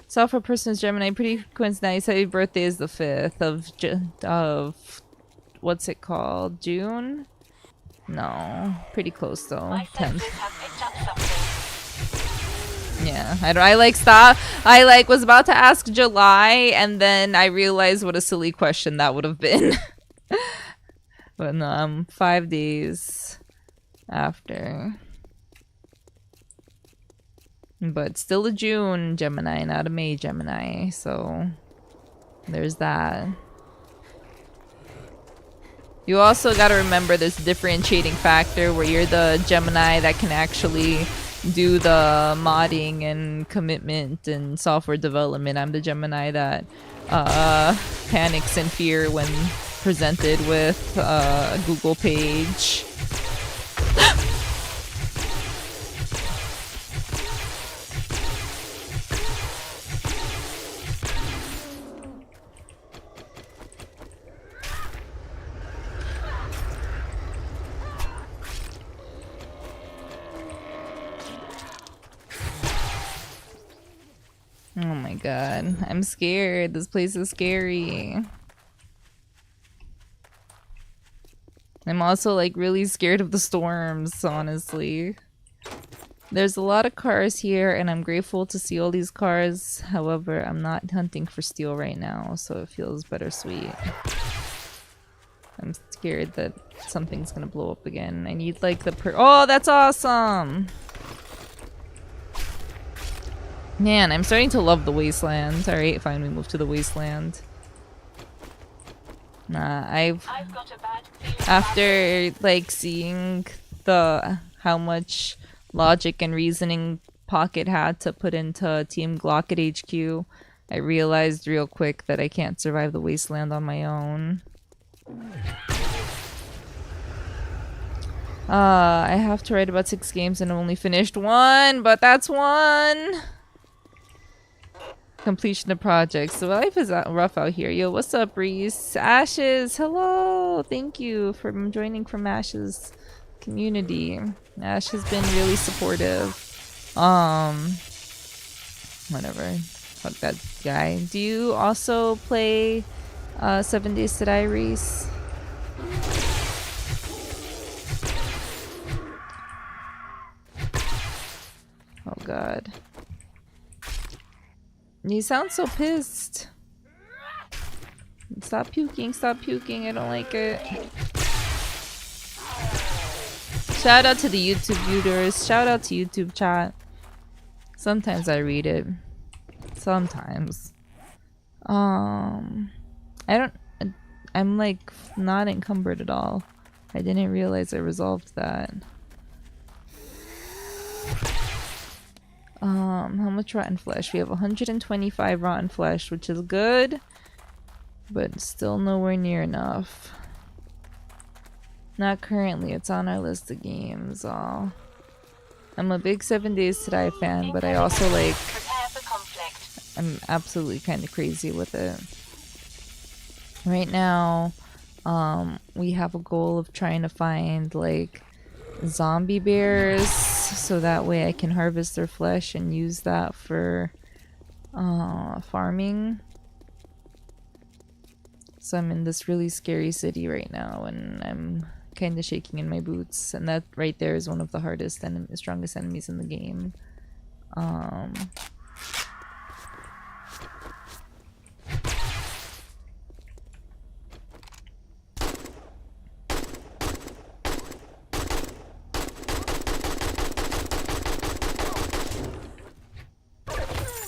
Software person's Gemini, pretty coincidence. Your birthday is the 5th of what's it called? June? No, pretty close though. My 10th. senses have picked up something. Yeah, I like stop. I like was about to ask July, and then I realized what a silly question that would have been. But no, I'm 5 days after. But still a June Gemini, not a May Gemini, so there's that. You also gotta remember this differentiating factor where you're the Gemini that can actually do the modding and commitment and software development. I'm the Gemini that panics in fear when presented with a Google page. Oh my god, I'm scared. This place is scary. I'm also like really scared of the storms, honestly. There's a lot of cars here and I'm grateful to see all these cars. However, I'm not hunting for steel right now, so it feels bittersweet. I'm scared that something's gonna blow up again. I need like the oh, that's awesome! Man, I'm starting to love the wasteland. Alright, fine, we move to the wasteland. Nah, I've got a bad feeling after like seeing the how much logic and reasoning Pocket had to put into Team Glock at HQ, I realized real quick that I can't survive the wasteland on my own. I have to write about 6 games and I've only finished 1, but that's 1! Completion of projects. So life is rough out here. Yo, what's up, Reese? Ashes, hello! Thank you for joining from Ash's community. Ash has been really supportive. Whatever. Fuck that guy. Do you also play 7 Days to Die, Reese? Oh god. You sound so pissed. Stop puking, stop puking. I don't like it. Shout out to the YouTube viewers. Shout out to YouTube chat. Sometimes I read it. Sometimes. I'm like not encumbered at all. I didn't realize I resolved that. How much rotten flesh? We have 125 rotten flesh, which is good, but still nowhere near enough. Not currently, it's on our list of games. I'm a big 7 Days to Die fan, but I also like... I'm absolutely kind of crazy with it. Right now, we have a goal of trying to find, like, zombie bears, so that way I can harvest their flesh and use that for farming. So I'm in this really scary city right now, and I'm kind of shaking in my boots, and that right there is one of the hardest and strongest enemies in the game.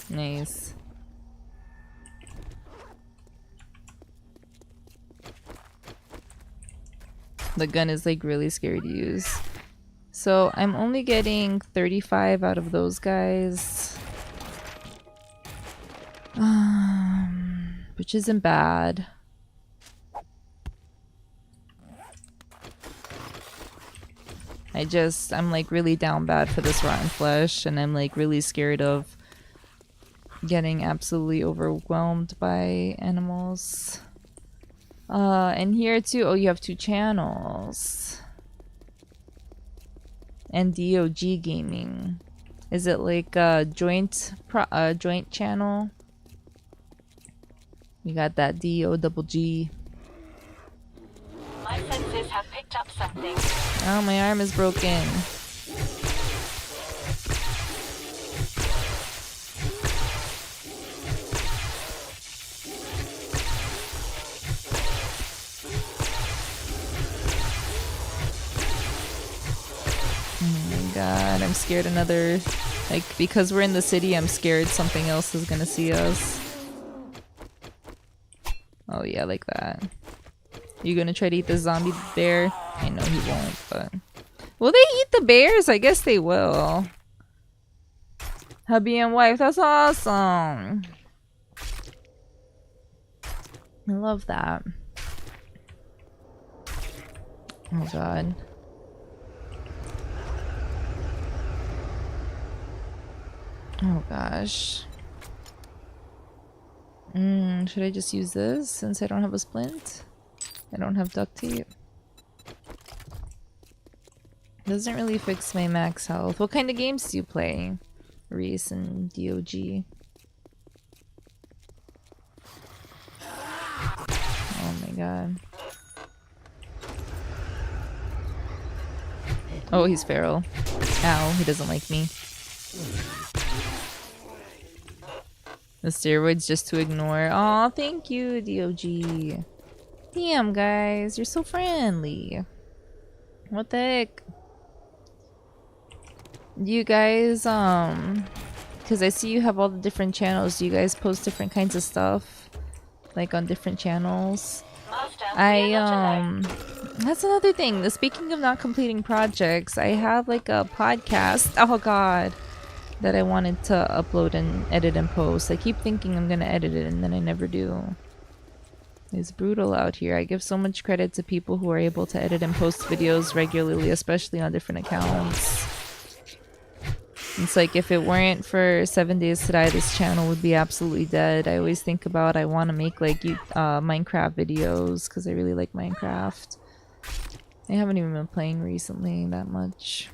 Nice. The gun is like really scary to use. So I'm only getting 35 out of those guys. Which isn't bad. I'm like really down bad for this rotten flesh, and I'm like really scared of getting absolutely overwhelmed by animals. And here too, oh, you have 2 channels. And DOG Gaming. Is it like a joint channel? You got that DOGG. My senses have picked up something. Oh, my arm is broken. God, I'm scared another, like, because we're in the city, I'm scared something else is gonna see us. Oh yeah, like that. You gonna try to eat the zombie bear? I know he won't, but... Will they eat the bears? I guess they will. Hubby and wife, that's awesome! I love that. Oh god. Oh gosh. Should I just use this since I don't have a splint? I don't have duct tape. Doesn't really fix my max health. What kind of games do you play? Reese and DOG. Oh my god. Oh, he's feral. Ow, he doesn't like me. The steroids just to ignore. Aw, thank you, DOG. Damn, guys, you're so friendly. What the heck? Do you guys, because I see you have all the different channels. Do you guys post different kinds of stuff? Like on different channels? Master, we I are not alone. that's another thing. Speaking of not completing projects, I have like a podcast. Oh god, that I wanted to upload and edit and post. I keep thinking I'm gonna edit it and then I never do. It's brutal out here. I give so much credit to people who are able to edit and post videos regularly, especially on different accounts. It's like if it weren't for 7 Days to Die, this channel would be absolutely dead. I always think about I want to make like Minecraft videos because I really like Minecraft. I haven't even been playing recently that much.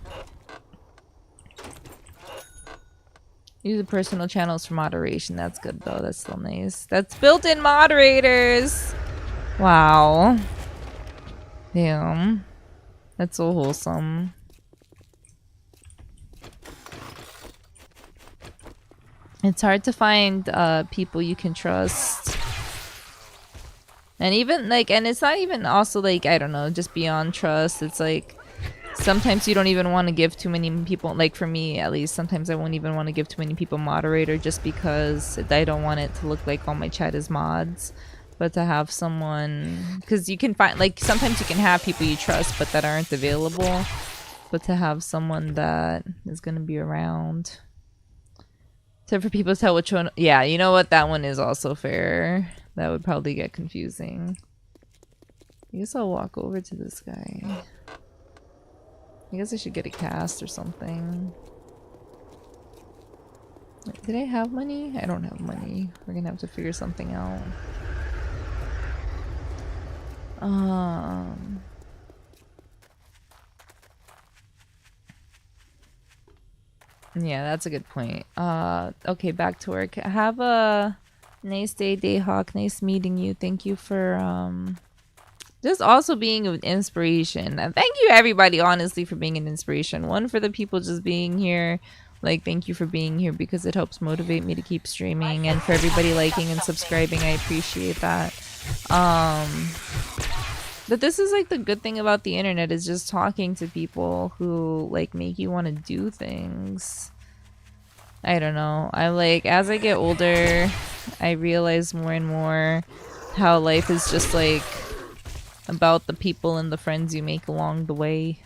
Use the personal channels for moderation. That's good though. That's still nice. That's built-in moderators. Wow. Damn. That's so wholesome. It's hard to find people you can trust. And even like, and it's not even also like, I don't know, just beyond trust. It's like sometimes you don't even want to give too many people, like for me at least, sometimes I won't even want to give too many people moderator just because I don't want it to look like all my chat is mods. But to have someone, because you can find, like sometimes you can have people you trust but that aren't available. But to have someone that is going to be around. So for people to tell which one, yeah, you know what, that one is also fair. That would probably get confusing. I guess I'll walk over to this guy. I guess I should get a cast or something. Wait, did I have money? I don't have money. We're gonna have to figure something out. Yeah, that's a good point. Okay, back to work. Have a nice day, Dayhawk. Nice meeting you. Thank you for just also being an inspiration. And thank you everybody, honestly, for being an inspiration. One, for the people just being here. Like, thank you for being here because it helps motivate me to keep streaming. And for everybody liking and subscribing, I appreciate that. But this is like the good thing about the internet is just talking to people who like make you want to do things. I don't know. I like, as I get older, I realize more and more how life is just like about the people and the friends you make along the way.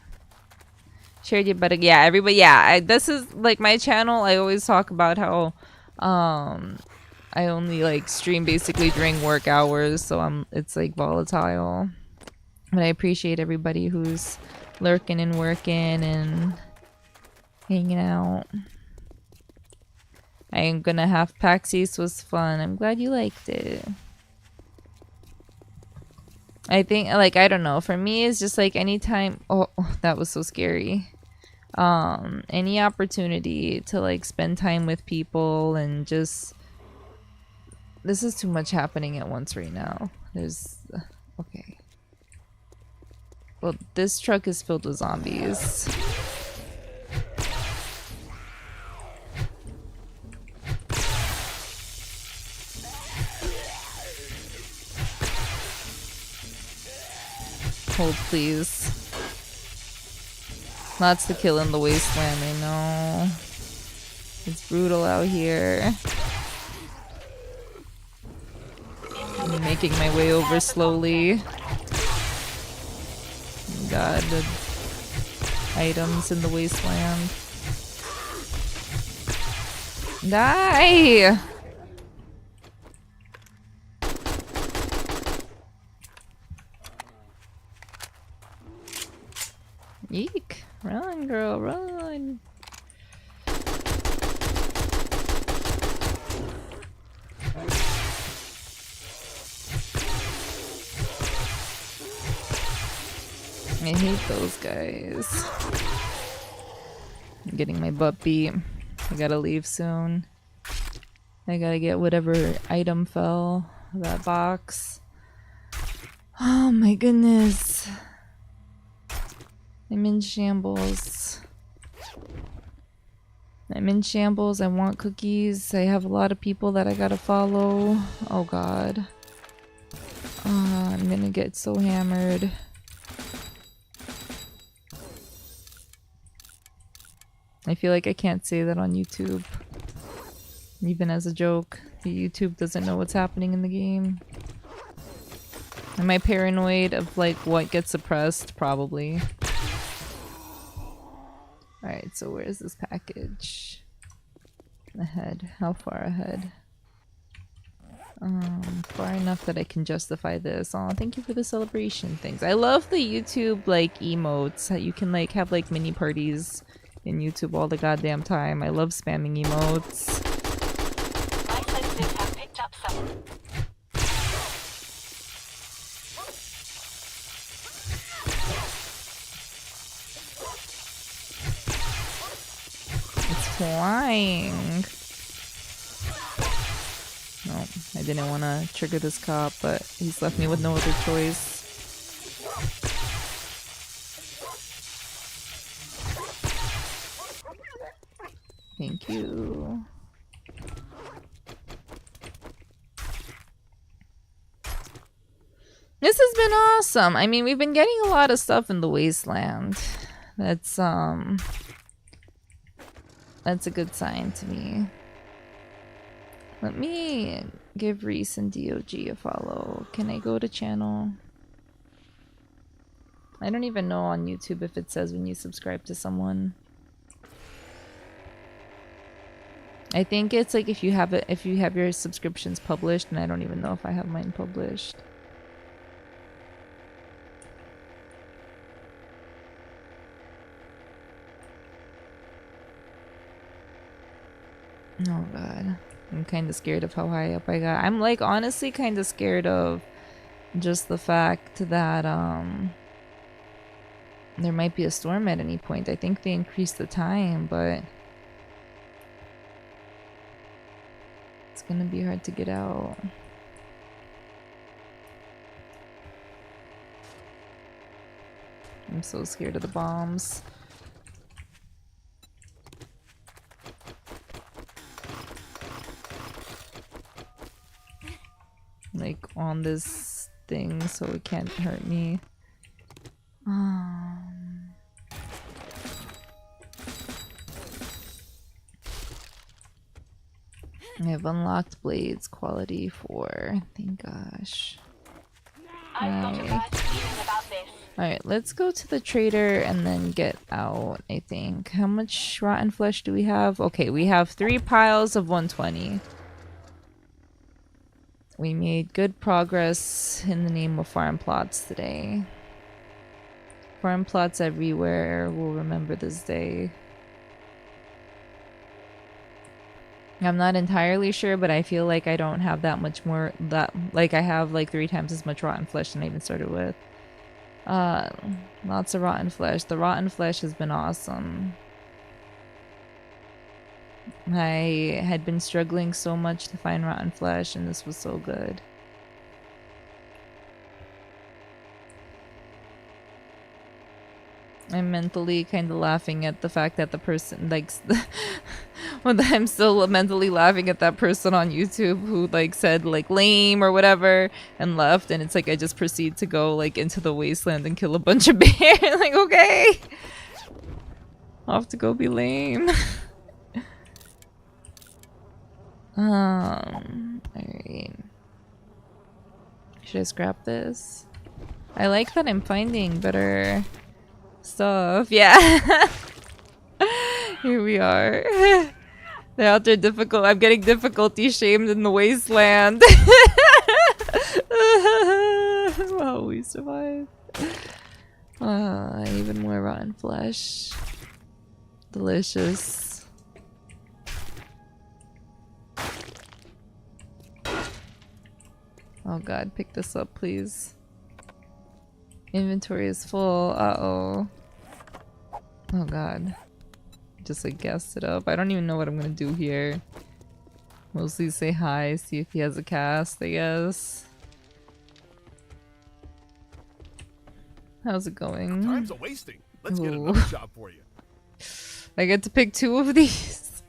Shared you better, yeah, everybody, yeah. This is like my channel. I always talk about how I only like stream basically during work hours, so it's like volatile. But I appreciate everybody who's lurking and working and hanging out. I am gonna have PAX East was fun. I'm glad you liked it. I think, like, I don't know. For me, it's just like anytime. Oh, that was so scary. Any opportunity to like spend time with people and just. This is too much happening at once right now. There's. Okay. Well, this truck is filled with zombies. Hold, please. Lots to kill in the wasteland, I know. It's brutal out here. I'm making my way over slowly. God, the items in the wasteland. Die! Eek. Run, girl, run. I hate those guys. I'm getting my butt beat. I gotta leave soon. I gotta get whatever item fell. That box. Oh my goodness. I'm in shambles. I'm in shambles. I want cookies. I have a lot of people that I gotta follow. Oh god. I'm gonna get so hammered. I feel like I can't say that on YouTube. Even as a joke. The YouTube doesn't know what's happening in the game. Am I paranoid of like what gets suppressed? Probably. Alright, so where's this package? Ahead. How far ahead? Far enough that I can justify this. Oh, thank you for the celebration things. I love the YouTube like emotes. That you can like have like mini parties in YouTube all the goddamn time. I love spamming emotes. My sensors have picked up some. It's flying. No, I didn't want to trigger this cop, but he's left me with no other choice. Thank you. This has been awesome. I mean, we've been getting a lot of stuff in the wasteland. That's a good sign to me. Let me give Reese and DOG a follow. Can I go to channel? I don't even know on YouTube if it says when you subscribe to someone. I think it's like if you have your subscriptions published, and I don't even know if I have mine published. Oh god. I'm kind of scared of how high up I got. I'm like honestly kind of scared of just the fact that there might be a storm at any point. I think they increased the time, but it's gonna be hard to get out. I'm so scared of the bombs. Like on this thing so it can't hurt me. I have unlocked blades quality 4. Thank gosh. I've got a bad feeling about this. Alright, let's go to the trader and then get out, I think. How much rotten flesh do we have? Okay, we have 3 piles of 120. We made good progress in the name of farm plots today. Farm plots everywhere will remember this day. I'm not entirely sure, but I feel like I don't have that much more, like I have like 3 times as much rotten flesh than I even started with. Lots of rotten flesh. The rotten flesh has been awesome. I had been struggling so much to find rotten flesh, and this was so good. I'm mentally kind of laughing at the fact that the person likes I'm still mentally laughing at that person on YouTube who like said like lame or whatever and left, and it's like I just proceed to go like into the wasteland and kill a bunch of bears. Like, okay, I'll have to go be lame. Alright. Should I scrap this? I like that I'm finding better stuff. Yeah. Here we are. They're out there difficult. I'm getting difficulty shamed in the wasteland. Wow, we survived. Even more rotten flesh. Delicious. Oh god, pick this up, please. Inventory is full. Uh-oh. Oh god. Just like gassed it up. I don't even know what I'm gonna do here. Mostly say hi, see if he has a cast, I guess. How's it going? Time's a wasting. Let's get another job for you. I get to pick 2 of these.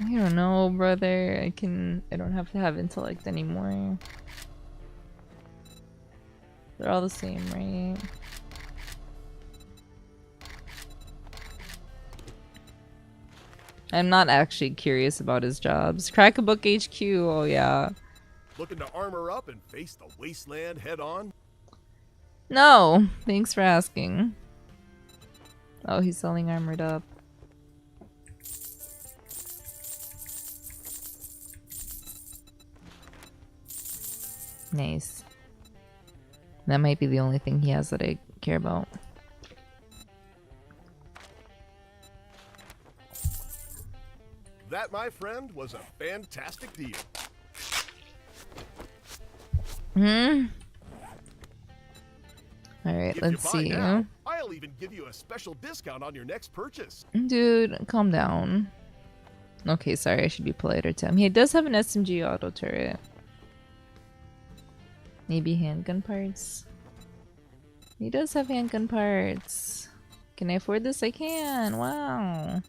I don't know, brother. I don't have to have intellect anymore. They're all the same, right? I'm not actually curious about his jobs. Crack a Book HQ, oh yeah. Looking to armor up and face the wasteland head on? No, thanks for asking. Oh, he's selling armored up. Nice. That might be the only thing he has that I care about. That, my friend, was a fantastic deal. Hmm? Alright, If let's you buy see. now, I'll even give you a special discount on your next purchase. Dude, calm down. Okay, sorry, I should be politer to him. He does have an SMG auto turret. Maybe handgun parts? He does have handgun parts. Can I afford this? I can. Wow.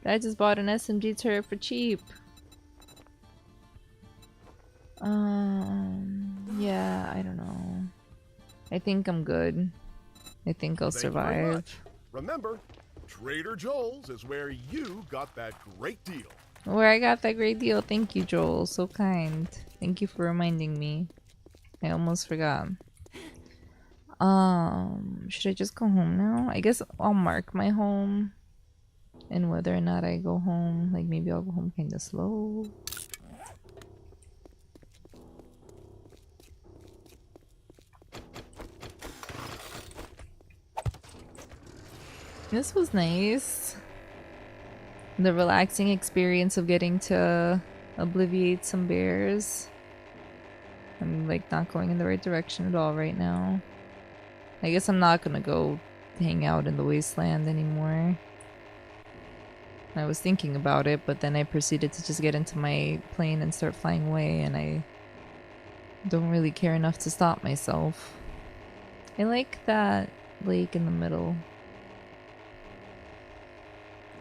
I just bought an SMG turret for cheap. Yeah, I don't know. I think I'm good. I think I'll Thank you very survive. much. Remember, Trader Joel's is where you got that great deal. Where I got that great deal. Thank you, Joel. So kind. Thank you for reminding me. I almost forgot. Should I just go home now? I guess I'll mark my home and whether or not I go home. Like maybe I'll go home kind of slow. This was nice. The relaxing experience of getting to obliviate some bears. I'm like not going in the right direction at all right now. I guess I'm not gonna go hang out in the wasteland anymore. I was thinking about it, but then I proceeded to just get into my plane and start flying away, and I don't really care enough to stop myself. I like that lake in the middle.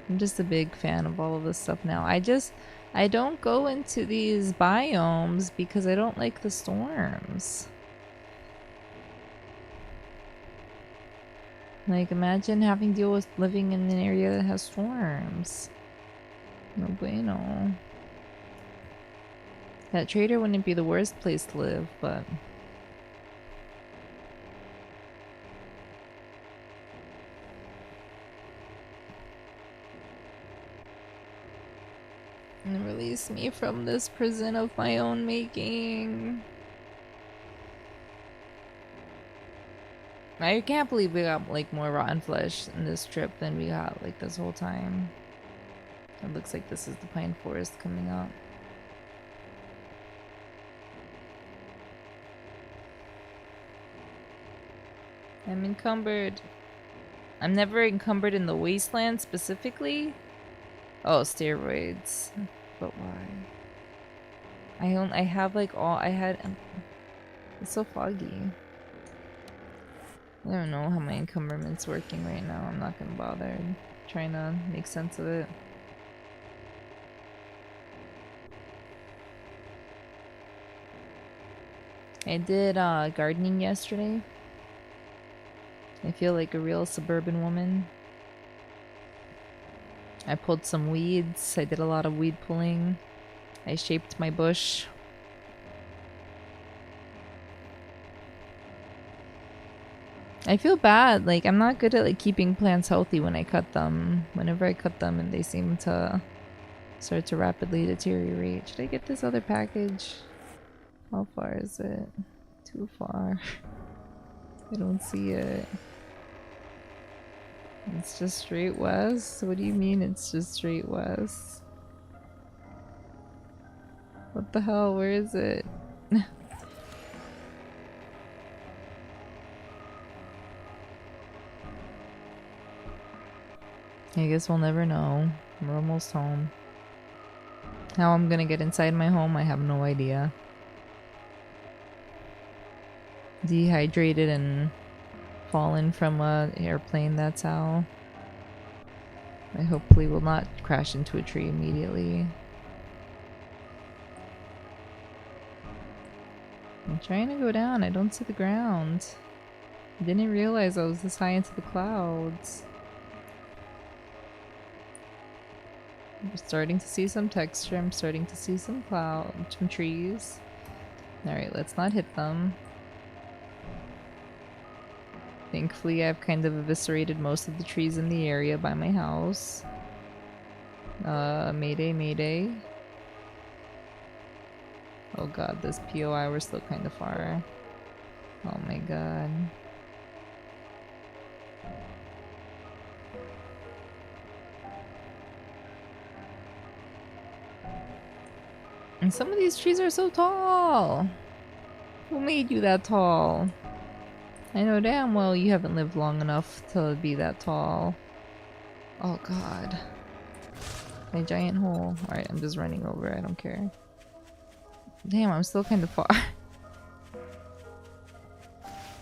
I'm just a big fan of all of this stuff now. I don't go into these biomes because I don't like the storms. Like, imagine having to deal with living in an area that has storms. No bueno. That trader wouldn't be the worst place to live, but... And release me from this prison of my own making. I can't believe we got like more rotten flesh in this trip than we got like this whole time. It looks like this is the pine forest coming up. I'm encumbered. I'm never encumbered in the wasteland specifically. Oh, steroids. But why? I have like all I had. It's so foggy. I don't know how my encumberment's working right now. I'm not gonna bother trying to make sense of it. I did gardening yesterday. I feel like a real suburban woman. I pulled some weeds. I did a lot of weed pulling. I shaped my bush. I feel bad. Like, I'm not good at like keeping plants healthy when I cut them. Whenever I cut them and they seem to start to rapidly deteriorate. Should I get this other package? How far is it? Too far. I don't see it. It's just straight west? What do you mean it's just straight west? What the hell? Where is it? I guess we'll never know. We're almost home. How I'm gonna get inside my home, I have no idea. Dehydrated and fallen from a airplane, that's how. I hopefully will not crash into a tree immediately. I'm trying to go down, I don't see the ground. I didn't realize I was this high into the clouds. I'm starting to see some texture. I'm starting to see some cloud, some trees. Alright, let's not hit them. Thankfully, I've kind of eviscerated most of the trees in the area by my house. Mayday, mayday. Oh god, this POI, we're still kind of far. Oh my god. And some of these trees are so tall! Who made you that tall? I know damn well you haven't lived long enough to be that tall. Oh god. My giant hole. Alright, I'm just running over, I don't care. Damn, I'm still kind of far.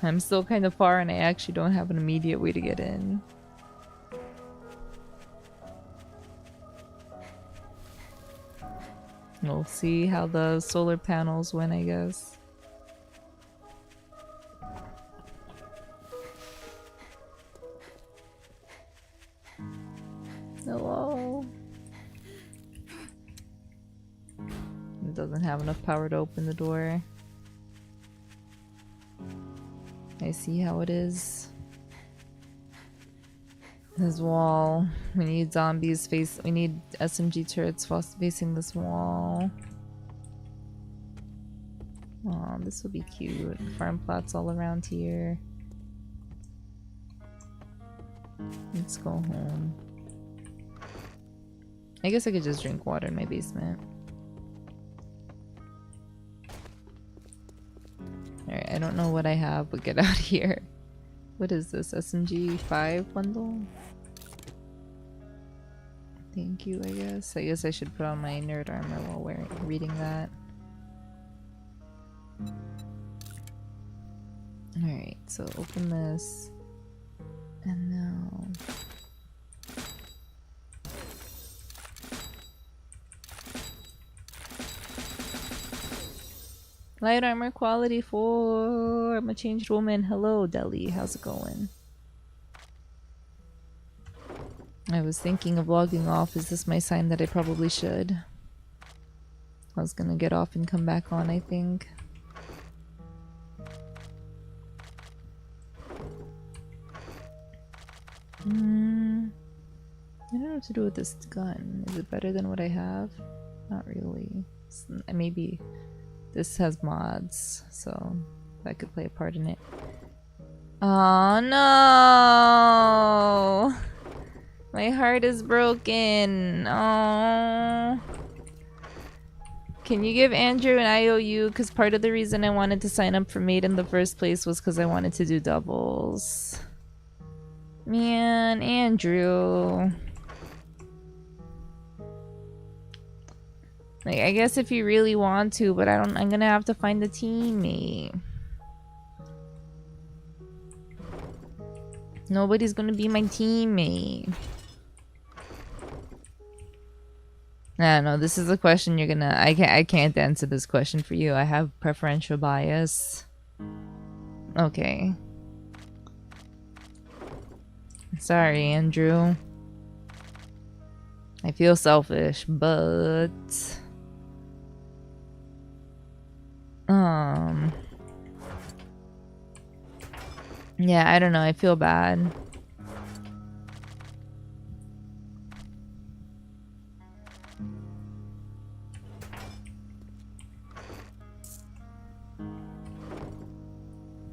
I'm still kind of far and I actually don't have an immediate way to get in. We'll see how the solar panels went, I guess. Hello? It doesn't have enough power to open the door. I see how it is. This wall. We need zombies face. We need SMG turrets facing this wall. Oh, this will be cute. Farm plots all around here. Let's go home. I guess I could just drink water in my basement. Alright, I don't know what I have, but get out of here. What is this? SMG 5 bundle? Thank you, I guess. I guess I should put on my nerd armor while reading that. Alright, so open this. And now... Light armor quality 4. I'm a changed woman. Hello, Deli. How's it going? I was thinking of logging off. Is this my sign that I probably should? I was gonna get off and come back on, I think. I don't know what to do with this gun. Is it better than what I have? Not really. Maybe this has mods, so that could play a part in it. Oh no! My heart is broken. Oh. Can you give Andrew an IOU? Because part of the reason I wanted to sign up for Mate in the first place was because I wanted to do doubles. Man, Andrew. Like, I guess if you really want to, but I'm gonna have to find a teammate. Nobody's gonna be my teammate. No, this is a question you're gonna... I can't answer this question for you. I have preferential bias. Okay. Sorry, Andrew. I feel selfish, but... Yeah, I don't know. I feel bad.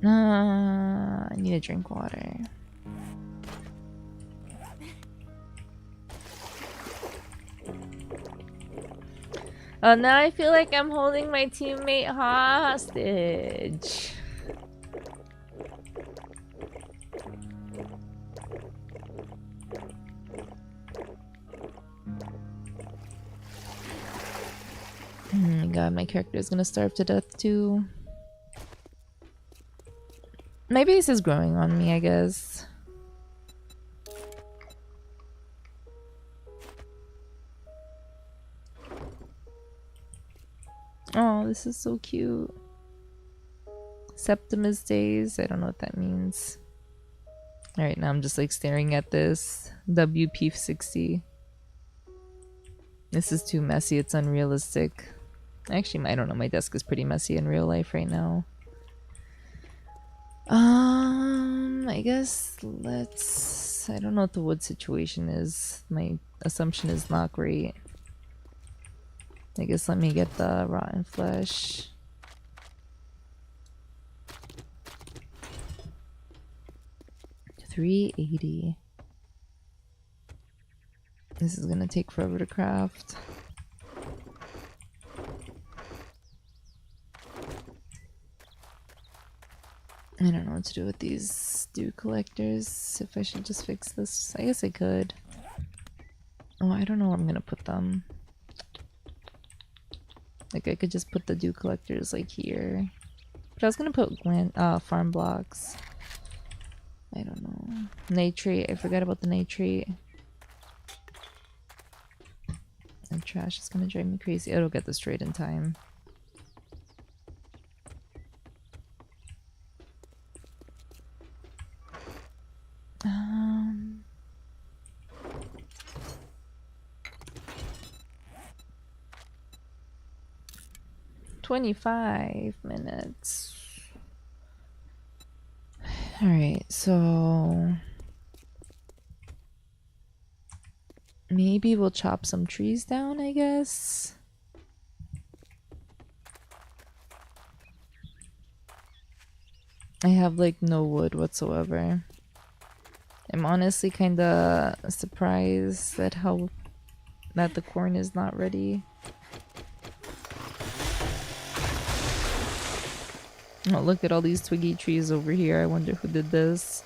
I need to drink water. Oh, now I feel like I'm holding my teammate hostage. Oh my god, my character is gonna starve to death too. My base is growing on me, I guess. Oh, this is so cute. Septimus Days. I don't know what that means. Alright, now I'm just like staring at this WP60. This is too messy. It's unrealistic. Actually, I don't know. My desk is pretty messy in real life right now. I guess let's... I don't know what the wood situation is. My assumption is not great. I guess let me get the rotten flesh. $3.80. This is gonna take forever to craft. I don't know what to do with these dew collectors. If I should just fix this. I guess I could. Oh, I don't know where I'm gonna put them. Like, I could just put the dew collectors like here. But I was gonna put farm blocks. I don't know. Nitrate. I forgot about the nitrate. And trash is gonna drive me crazy. It'll get destroyed in time. Um... 25 minutes. Alright, so maybe we'll chop some trees down, I guess. I have like no wood whatsoever. I'm honestly kinda surprised at how that the corn is not ready. Oh, look at all these twiggy trees over here. I wonder who did this.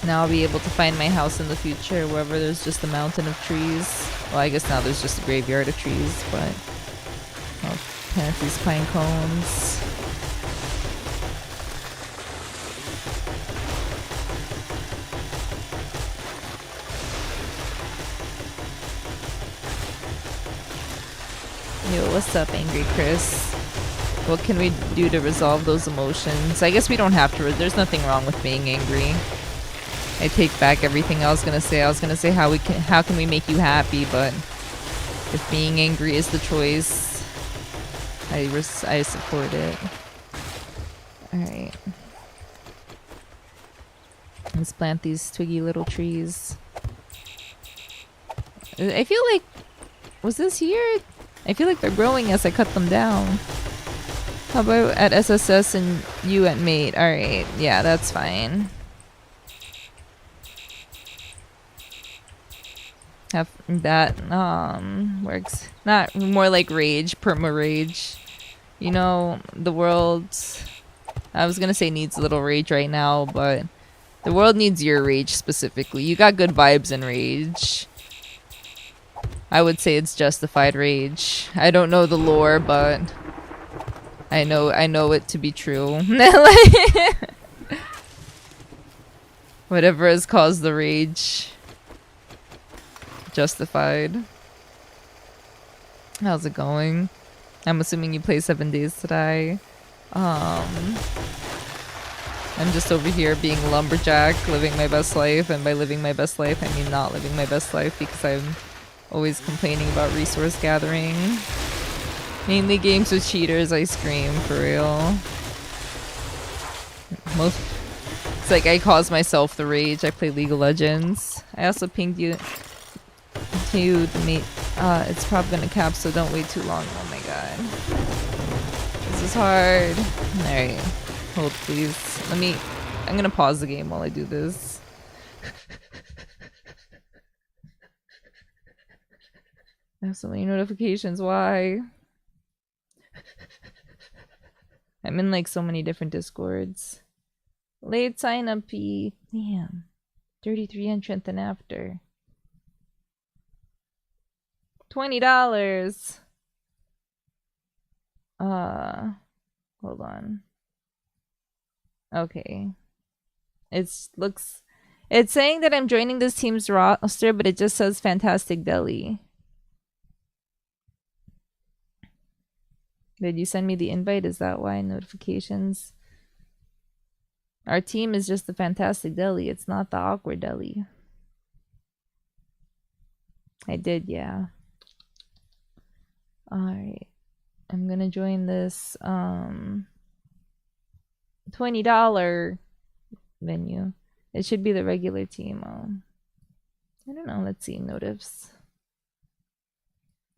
Now I'll be able to find my house in the future wherever there's just a mountain of trees. Well, I guess now there's just a graveyard of trees, but I'll plant these pine cones. Yo, what's up, Angry Chris? What can we do to resolve those emotions? I guess we don't have to. There's nothing wrong with being angry. I take back everything I was gonna say. I was gonna say how can we make you happy, but if being angry is the choice, I support it. All right, let's plant these twiggy little trees. I feel like, was this here? I feel like they're growing as I cut them down. How about at SSS and you at mate? Alright, yeah, that's fine. Have that works. Not more like rage, perma rage. You know, the world, I was gonna say needs a little rage right now, but the world needs your rage specifically. You got good vibes in rage. I would say it's justified rage. I don't know the lore, but I know it to be true. Whatever has caused the rage, justified. How's it going? I'm assuming you play 7 Days to Die. I'm just over here being a lumberjack, living my best life, and by living my best life, I mean not living my best life because I'm always complaining about resource gathering. Mainly games with cheaters, I scream, for real. It's like I cause myself the rage. I play League of Legends. I also pinged you to the mate. It's probably gonna cap, so don't wait too long. Oh my god. This is hard. Alright. Hold please. I'm gonna pause the game while I do this. I have so many notifications. Why? I'm in like so many different discords. Late sign up P. Damn. 33 entrant and after. $20. Hold on. Okay. It's saying that I'm joining this team's roster, but it just says Fantastic Deli. Did you send me the invite? Is that why? Notifications? Our team is just the Fantastic Deli. It's not the Awkward Deli. I did, yeah. Alright. I'm gonna join this $20 venue. It should be the regular team. I don't know. Let's see. Notifs.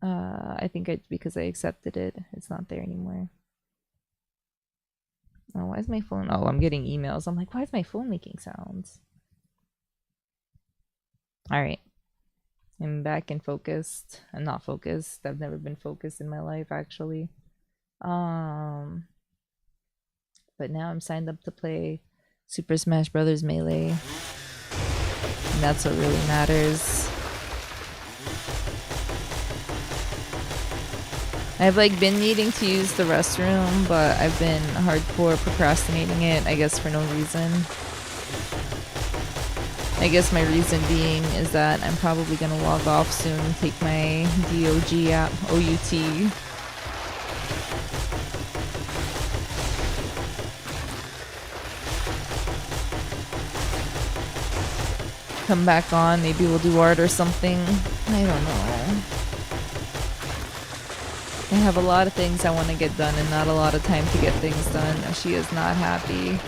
I think it's because I accepted it. It's not there anymore. Oh, why is my phone? Oh, I'm getting emails. I'm like, why is my phone making sounds? Alright. I'm back and focused. I'm not focused. I've never been focused in my life, actually. But now I'm signed up to play Super Smash Brothers Melee. And that's what really matters. I've like been needing to use the restroom, but I've been hardcore procrastinating it, I guess for no reason. I guess my reason being is that I'm probably gonna log off soon and take my DOG app, OUT. Come back on, maybe we'll do art or something. I don't know. I have a lot of things I want to get done and not a lot of time to get things done. She is not happy.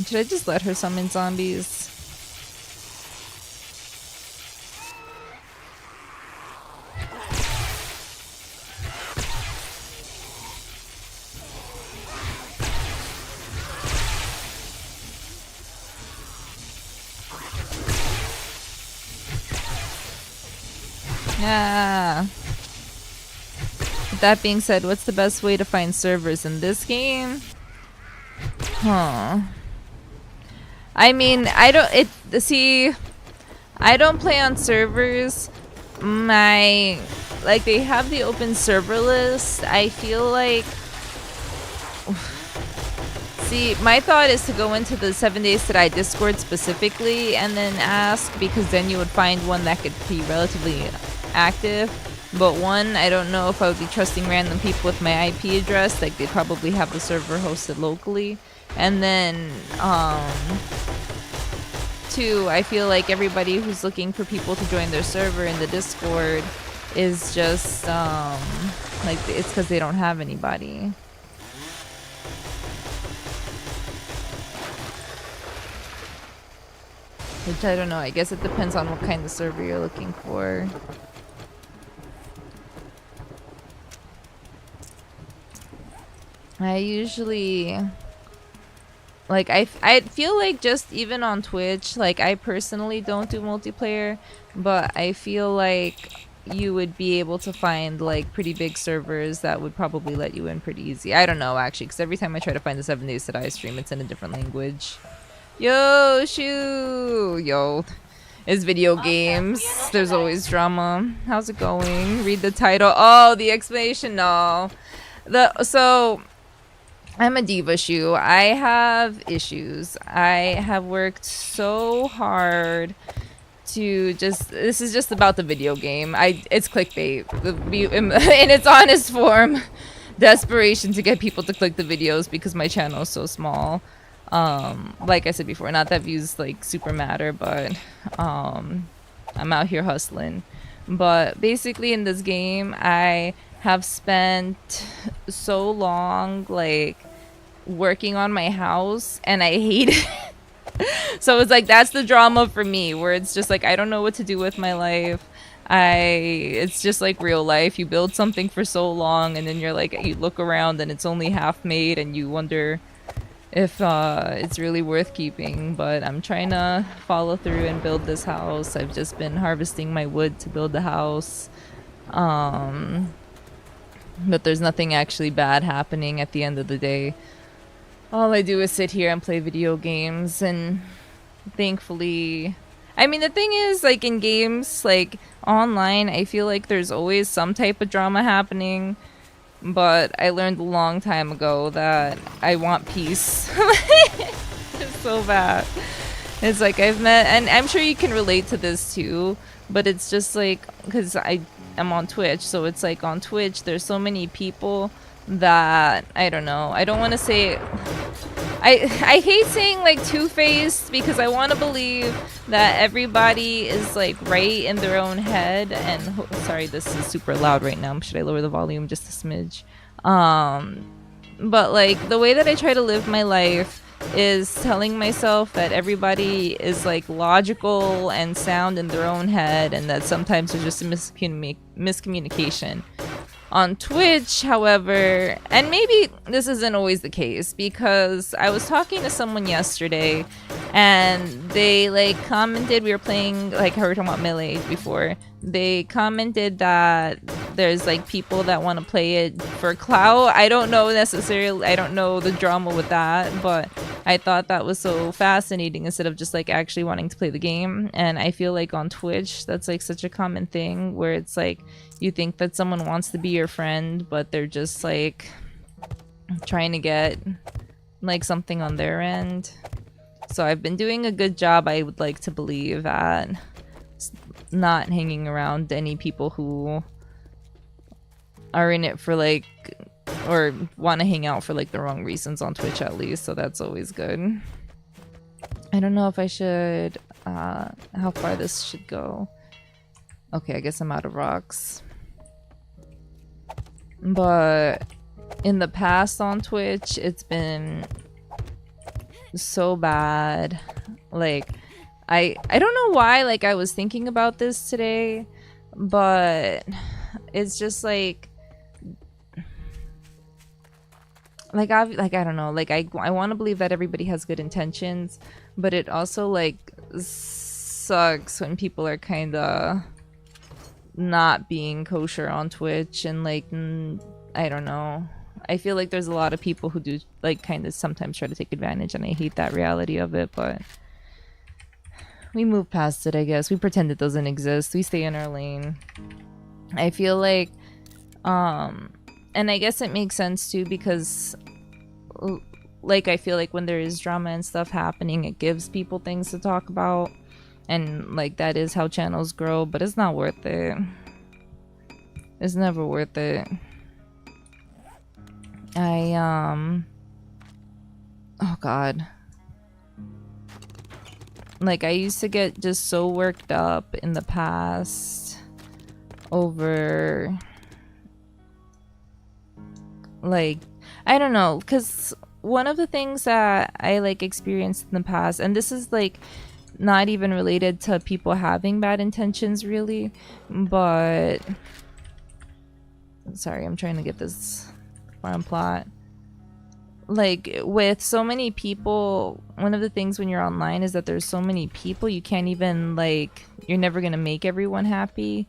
Should I just let her summon zombies? Yeah. With that being said, what's the best way to find servers in this game? Huh. I mean, I don't play on servers. Like they have the open server list. I feel like see, my thought is to go into the 7 Days to Die Discord specifically and then ask, because then you would find one that could be relatively active. But one, I don't know if I would be trusting random people with my IP address. Like they probably have the server hosted locally. And then two, I feel like everybody who's looking for people to join their server in the Discord is just like it's because they don't have anybody. Which I don't know, I guess it depends on what kind of server you're looking for. I usually like I feel like just even on Twitch, like I personally don't do multiplayer, but I feel like you would be able to find like pretty big servers that would probably let you in pretty easy. I don't know actually, because every time I try to find the 7 Days to Die stream, it's in a different language. Yo, shoo! Yo, it's video games. There's always drama. How's it going? Read the title. Oh, the explanation. No, so I'm a diva shoe. I have issues. I have worked so hard to just. This is just about the video game. It's clickbait in its honest form. Desperation to get people to click the videos because my channel is so small. Like I said before, not that views like super matter, but I'm out here hustling. But basically in this game, I have spent so long like working on my house and I hate it. So it's like that's the drama for me, where it's just like I don't know what to do with my life. It's just like real life. You build something for so long and then you're like, you look around and it's only half made and you wonder if it's really worth keeping. But I'm trying to follow through and build this house. I've just been harvesting my wood to build the house. But there's nothing actually bad happening at the end of the day. All I do is sit here and play video games, and thankfully, I mean, the thing is, like, in games, like, online, I feel like there's always some type of drama happening, but I learned a long time ago that I want peace. It's so bad. It's like I've met, and I'm sure you can relate to this too, but it's just like, because I'm on Twitch, so it's like on Twitch, there's so many people that I don't know. I don't want to say. I hate saying like two-faced because I want to believe that everybody is like right in their own head. And sorry, this is super loud right now. Should I lower the volume just a smidge? But like the way that I try to live my life is telling myself that everybody is like logical and sound in their own head, and that sometimes there's just a miscommunication. On Twitch, however, and maybe this isn't always the case, because I was talking to someone yesterday and they like commented, we were playing, like we were talking about Melee before, they commented that there's like people that want to play it for clout. I don't know necessarily, I don't know the drama with that, but I thought that was so fascinating instead of just like actually wanting to play the game. And I feel like on Twitch that's like such a common thing where it's like you think that someone wants to be your friend, but they're just like trying to get like something on their end. So I've been doing a good job, I would like to believe, at not hanging around any people who are in it for like, or want to hang out for like the wrong reasons on Twitch at least, so that's always good. I don't know if I should, how far this should go. Okay, I guess I'm out of rocks. But in the past on Twitch, it's been so bad. Like, I don't know why, like I was thinking about this today, but it's just like I don't know, like I want to believe that everybody has good intentions, but it also like sucks when people are kind of not being kosher on Twitch, and like I don't know, I feel like there's a lot of people who do like kind of sometimes try to take advantage, and I hate that reality of it, but we move past it, I guess. We pretend it doesn't exist. We stay in our lane. I feel like and I guess it makes sense too, because like I feel like when there is drama and stuff happening, it gives people things to talk about, and like that is how channels grow, but it's not worth it. It's never worth it. Oh god, like I used to get just so worked up in the past over like, I don't know, because one of the things that I like experienced in the past, and this is like not even related to people having bad intentions really, but sorry, I'm trying to get this farm plot. Like with so many people, one of the things when you're online is that there's so many people, you can't even like, you're never gonna make everyone happy.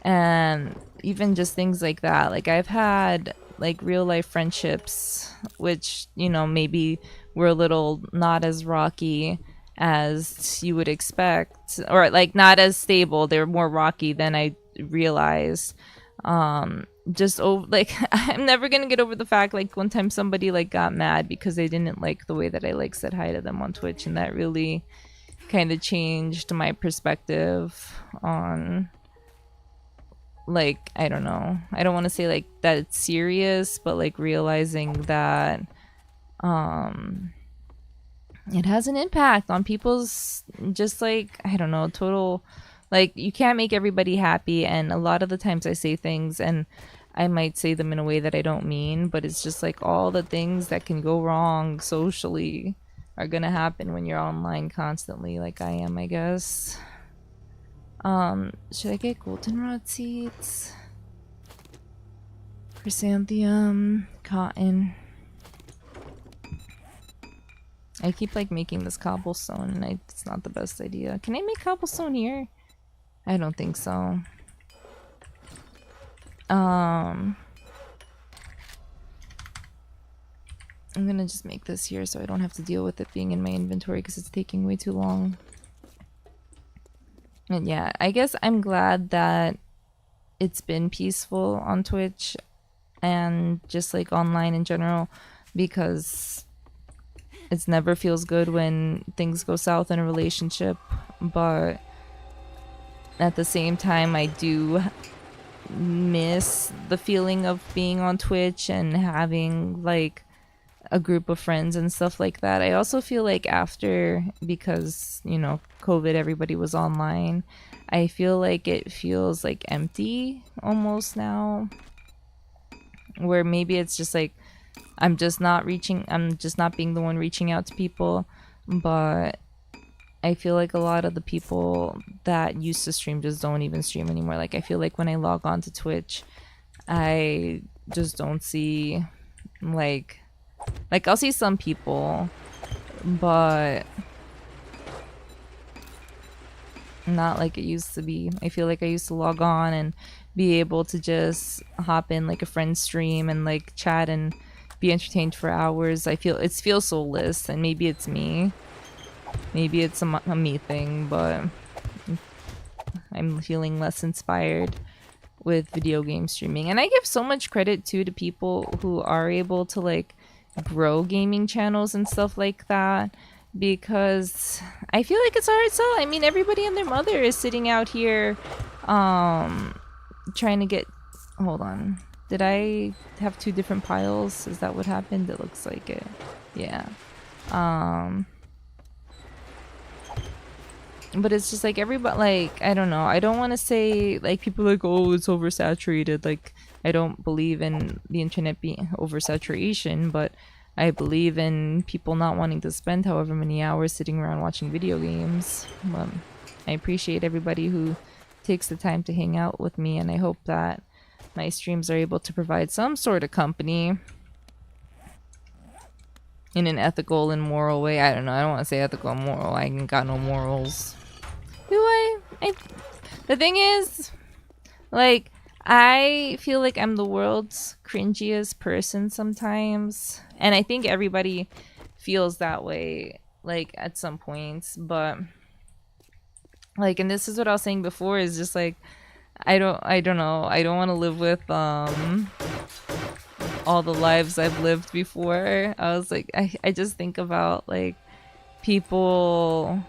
And even just things like that, like I've had like real life friendships which, you know, maybe were a little not as rocky as you would expect, or like not as stable, they were more rocky than I realized. Just like I'm never gonna get over the fact, like one time somebody like got mad because they didn't like the way that I like said hi to them on Twitch, and that really kind of changed my perspective on, like, I don't know, I don't want to say like that it's serious, but like realizing that it has an impact on people's, just like, I don't know, total, like you can't make everybody happy, and a lot of the times I say things and I might say them in a way that I don't mean, but it's just like all the things that can go wrong socially are gonna happen when you're online constantly, like I am, I guess. Should I get goldenrod seeds? Chrysanthemum, cotton. I keep like making this cobblestone, and it's not the best idea. Can I make cobblestone here? I don't think so. I'm gonna just make this here so I don't have to deal with it being in my inventory because it's taking way too long. And yeah, I guess I'm glad that it's been peaceful on Twitch and just like online in general, because it never feels good when things go south in a relationship, but at the same time I do miss the feeling of being on Twitch and having like a group of friends and stuff like that. I also feel like after, because you know, COVID, everybody was online, I feel like it feels like empty almost now, where maybe it's just like I'm just not being the one reaching out to people. But I feel like a lot of the people that used to stream just don't even stream anymore. Like I feel like when I log on to Twitch, I just don't see like I'll see some people, but not like it used to be. I feel like I used to log on and be able to just hop in like a friend's stream and like chat and be entertained for hours. I feel it feels soulless, and maybe it's me. Maybe it's a me thing, but I'm feeling less inspired with video game streaming. And I give so much credit too to people who are able to like grow gaming channels and stuff like that, because I feel like it's hard sell. I mean, everybody and their mother is sitting out here trying to get... Hold on. Did I have two different piles? Is that what happened? It looks like it. Yeah. But it's just like everybody, like, I don't know. I don't want to say like people like, oh, it's oversaturated. Like, I don't believe in the internet being oversaturation, but I believe in people not wanting to spend however many hours sitting around watching video games. I appreciate everybody who takes the time to hang out with me, and I hope that my streams are able to provide some sort of company in an ethical and moral way. I don't know. I don't want to say ethical and moral. I ain't got no morals. Do I? The thing is, like, I feel like I'm the world's cringiest person sometimes. And I think everybody feels that way, like, at some points. But, like, and this is what I was saying before, is just, like, I don't know. I don't want to live with, all the lives I've lived before. I was like, I just think about, like, people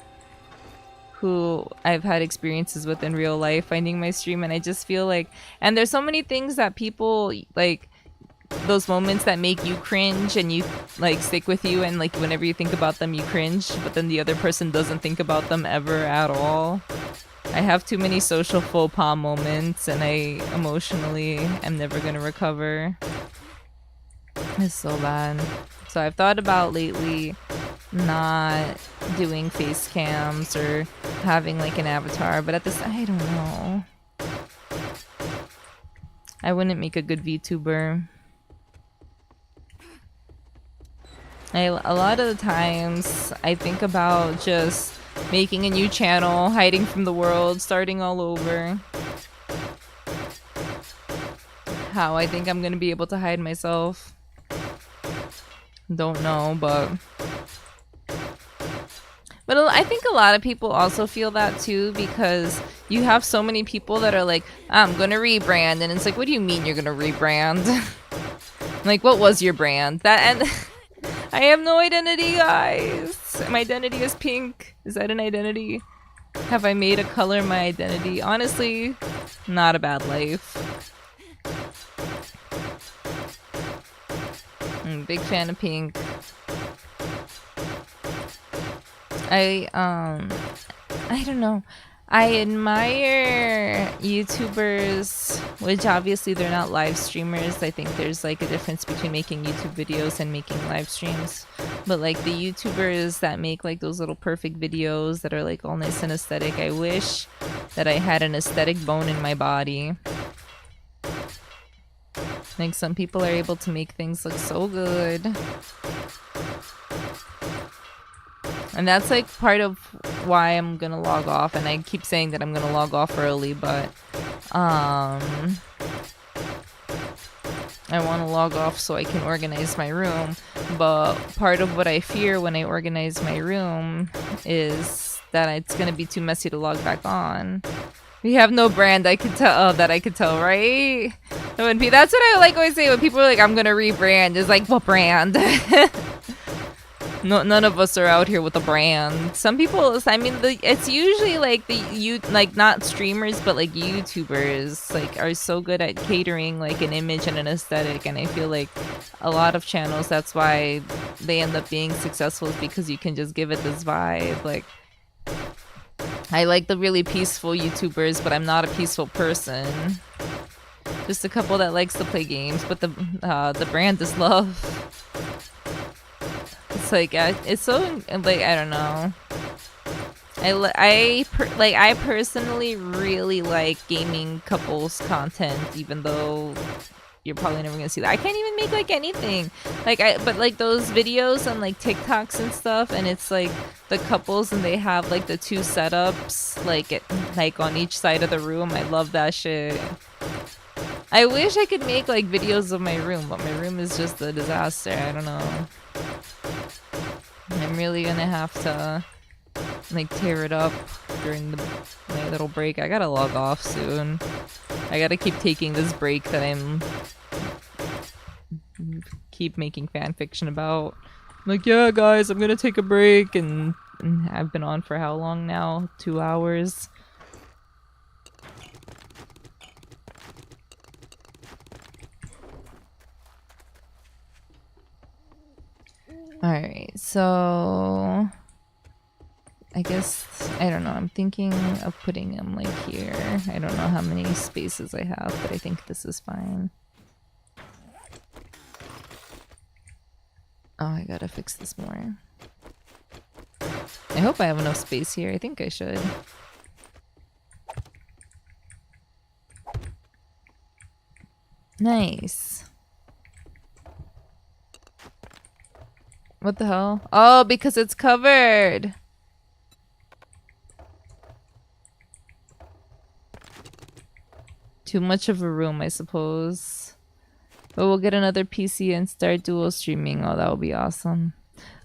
who I've had experiences with in real life finding my stream, and I just feel like, and there's so many things that people, like, those moments that make you cringe and you, like, stick with you, and, like, whenever you think about them you cringe, but then the other person doesn't think about them ever at all. I have too many social faux pas moments, and I emotionally am never gonna recover. It's so bad. So I've thought about lately not doing face cams or having like an avatar, but at this, I don't know. I wouldn't make a good VTuber. A lot of the times I think about just making a new channel, hiding from the world, starting all over. How I think I'm gonna be able to hide myself, don't know, but I think a lot of people also feel that too, because you have so many people that are like, I'm gonna rebrand, and it's like, what do you mean you're gonna rebrand? Like, what was your brand? And I have no identity, guys. My identity is pink. Is that an identity? Have I made a color my identity? Honestly, not a bad life. Big fan of pink. I don't know. I admire YouTubers, which obviously they're not live streamers. I think there's like a difference between making YouTube videos and making live streams. But like the YouTubers that make like those little perfect videos that are like all nice and aesthetic, I wish that I had an aesthetic bone in my body. Like, some people are able to make things look so good. And that's like part of why I'm gonna log off, and I keep saying that I'm gonna log off early, but I want to log off so I can organize my room. But part of what I fear when I organize my room is that it's gonna be too messy to log back on. We have no brand. I could tell. Oh, that I could tell, right? That's what I like always say when people are like, "I'm gonna rebrand." It's like, what brand? No, none of us are out here with a brand. Some people, I mean, it's usually like like not streamers, but like YouTubers, like are so good at catering like an image and an aesthetic. And I feel like a lot of channels, that's why they end up being successful, is because you can just give it this vibe. Like, I like the really peaceful YouTubers, but I'm not a peaceful person. Just a couple that likes to play games, but the brand is love. It's like it's so like I don't know. I personally really like gaming couples content, even though you're probably never gonna see that. I can't even make like anything but like those videos on like TikToks and stuff, and it's like the couples and they have like the two setups like on each side of the room. I love that shit. I wish I could make like videos of my room, but my room is just a disaster. I don't know. I'm really gonna have to like tear it up during my little break. I gotta log off soon. I gotta keep taking this break that I'm keep making fan fiction about. Like, yeah, guys, I'm gonna take a break, and I've been on for how long now? 2 hours. Alright, so I guess, I don't know, I'm thinking of putting him like here. I don't know how many spaces I have, but I think this is fine. Oh, I gotta fix this more. I hope I have enough space here. I think I should. Nice. What the hell? Oh, because it's covered! Too much of a room, I suppose. But we'll get another PC and start dual streaming. Oh, that would be awesome.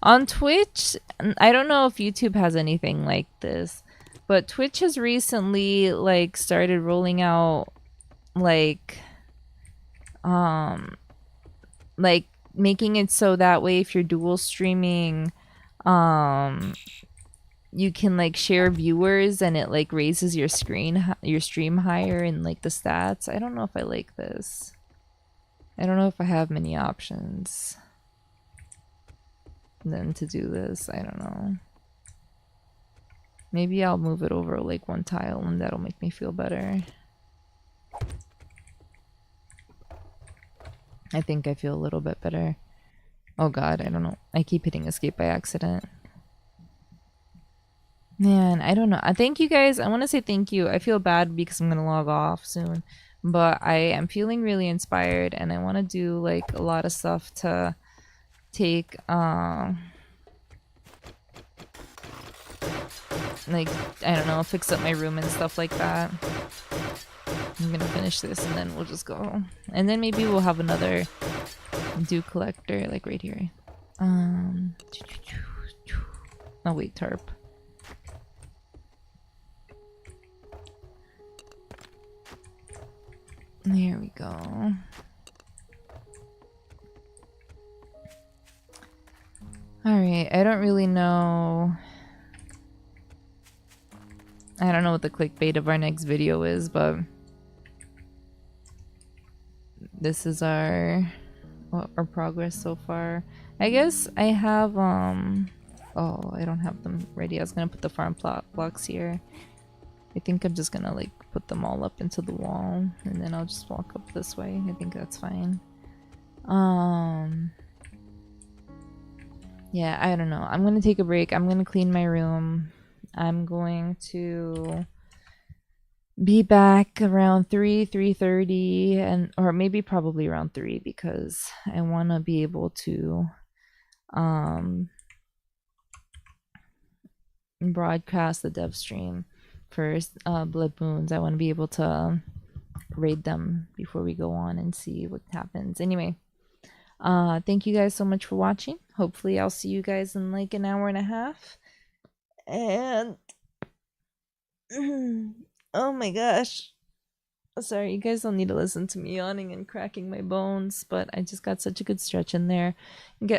On Twitch, I don't know if YouTube has anything like this, but Twitch has recently like started rolling out like making it so that way if you're dual streaming, you can like share viewers and it like raises your stream higher in like the stats. I don't know if I like this. I don't know if I have many options then to do this. I don't know. Maybe I'll move it over like one tile and that'll make me feel better. I think I feel a little bit better. Oh god, I don't know. I keep hitting escape by accident. Man, I don't know. I thank you guys. I want to say thank you. I feel bad because I'm gonna log off soon, but I am feeling really inspired and I want to do like a lot of stuff to take like, I don't know, fix up my room and stuff like that. I'm gonna finish this and then we'll just go, and then maybe we'll have another dew collector like right here. Oh wait, tarp. There we go. Alright, I don't really know. I don't know what the clickbait of our next video is, but this is our progress so far. I guess I have oh, I don't have them ready. I was gonna put the farm plot blocks here. I think I'm just gonna like put them all up into the wall and then I'll just walk up this way. I think that's fine. Yeah, I don't know. I'm gonna take a break. I'm gonna clean my room. I'm going to be back around 3:30 and or maybe probably around 3 because I want to be able to broadcast the dev stream for Blood Moons. I want to be able to raid them before we go on and see what happens. Anyway, thank you guys so much for watching. Hopefully I'll see you guys in like an hour and a half. And oh my gosh, Sorry, you guys don't need to listen to me yawning and cracking my bones, but I just got such a good stretch in there.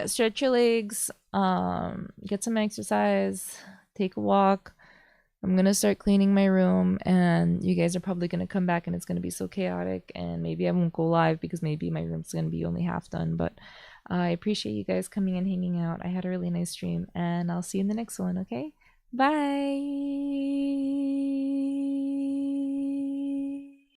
Stretch your legs, get some exercise, take a walk. I'm gonna start cleaning my room, and you guys are probably gonna come back and it's gonna be so chaotic, and maybe I won't go live because maybe my room's gonna be only half done, but I appreciate you guys coming and hanging out. I had a really nice stream, and I'll see you in the next one, okay? Bye!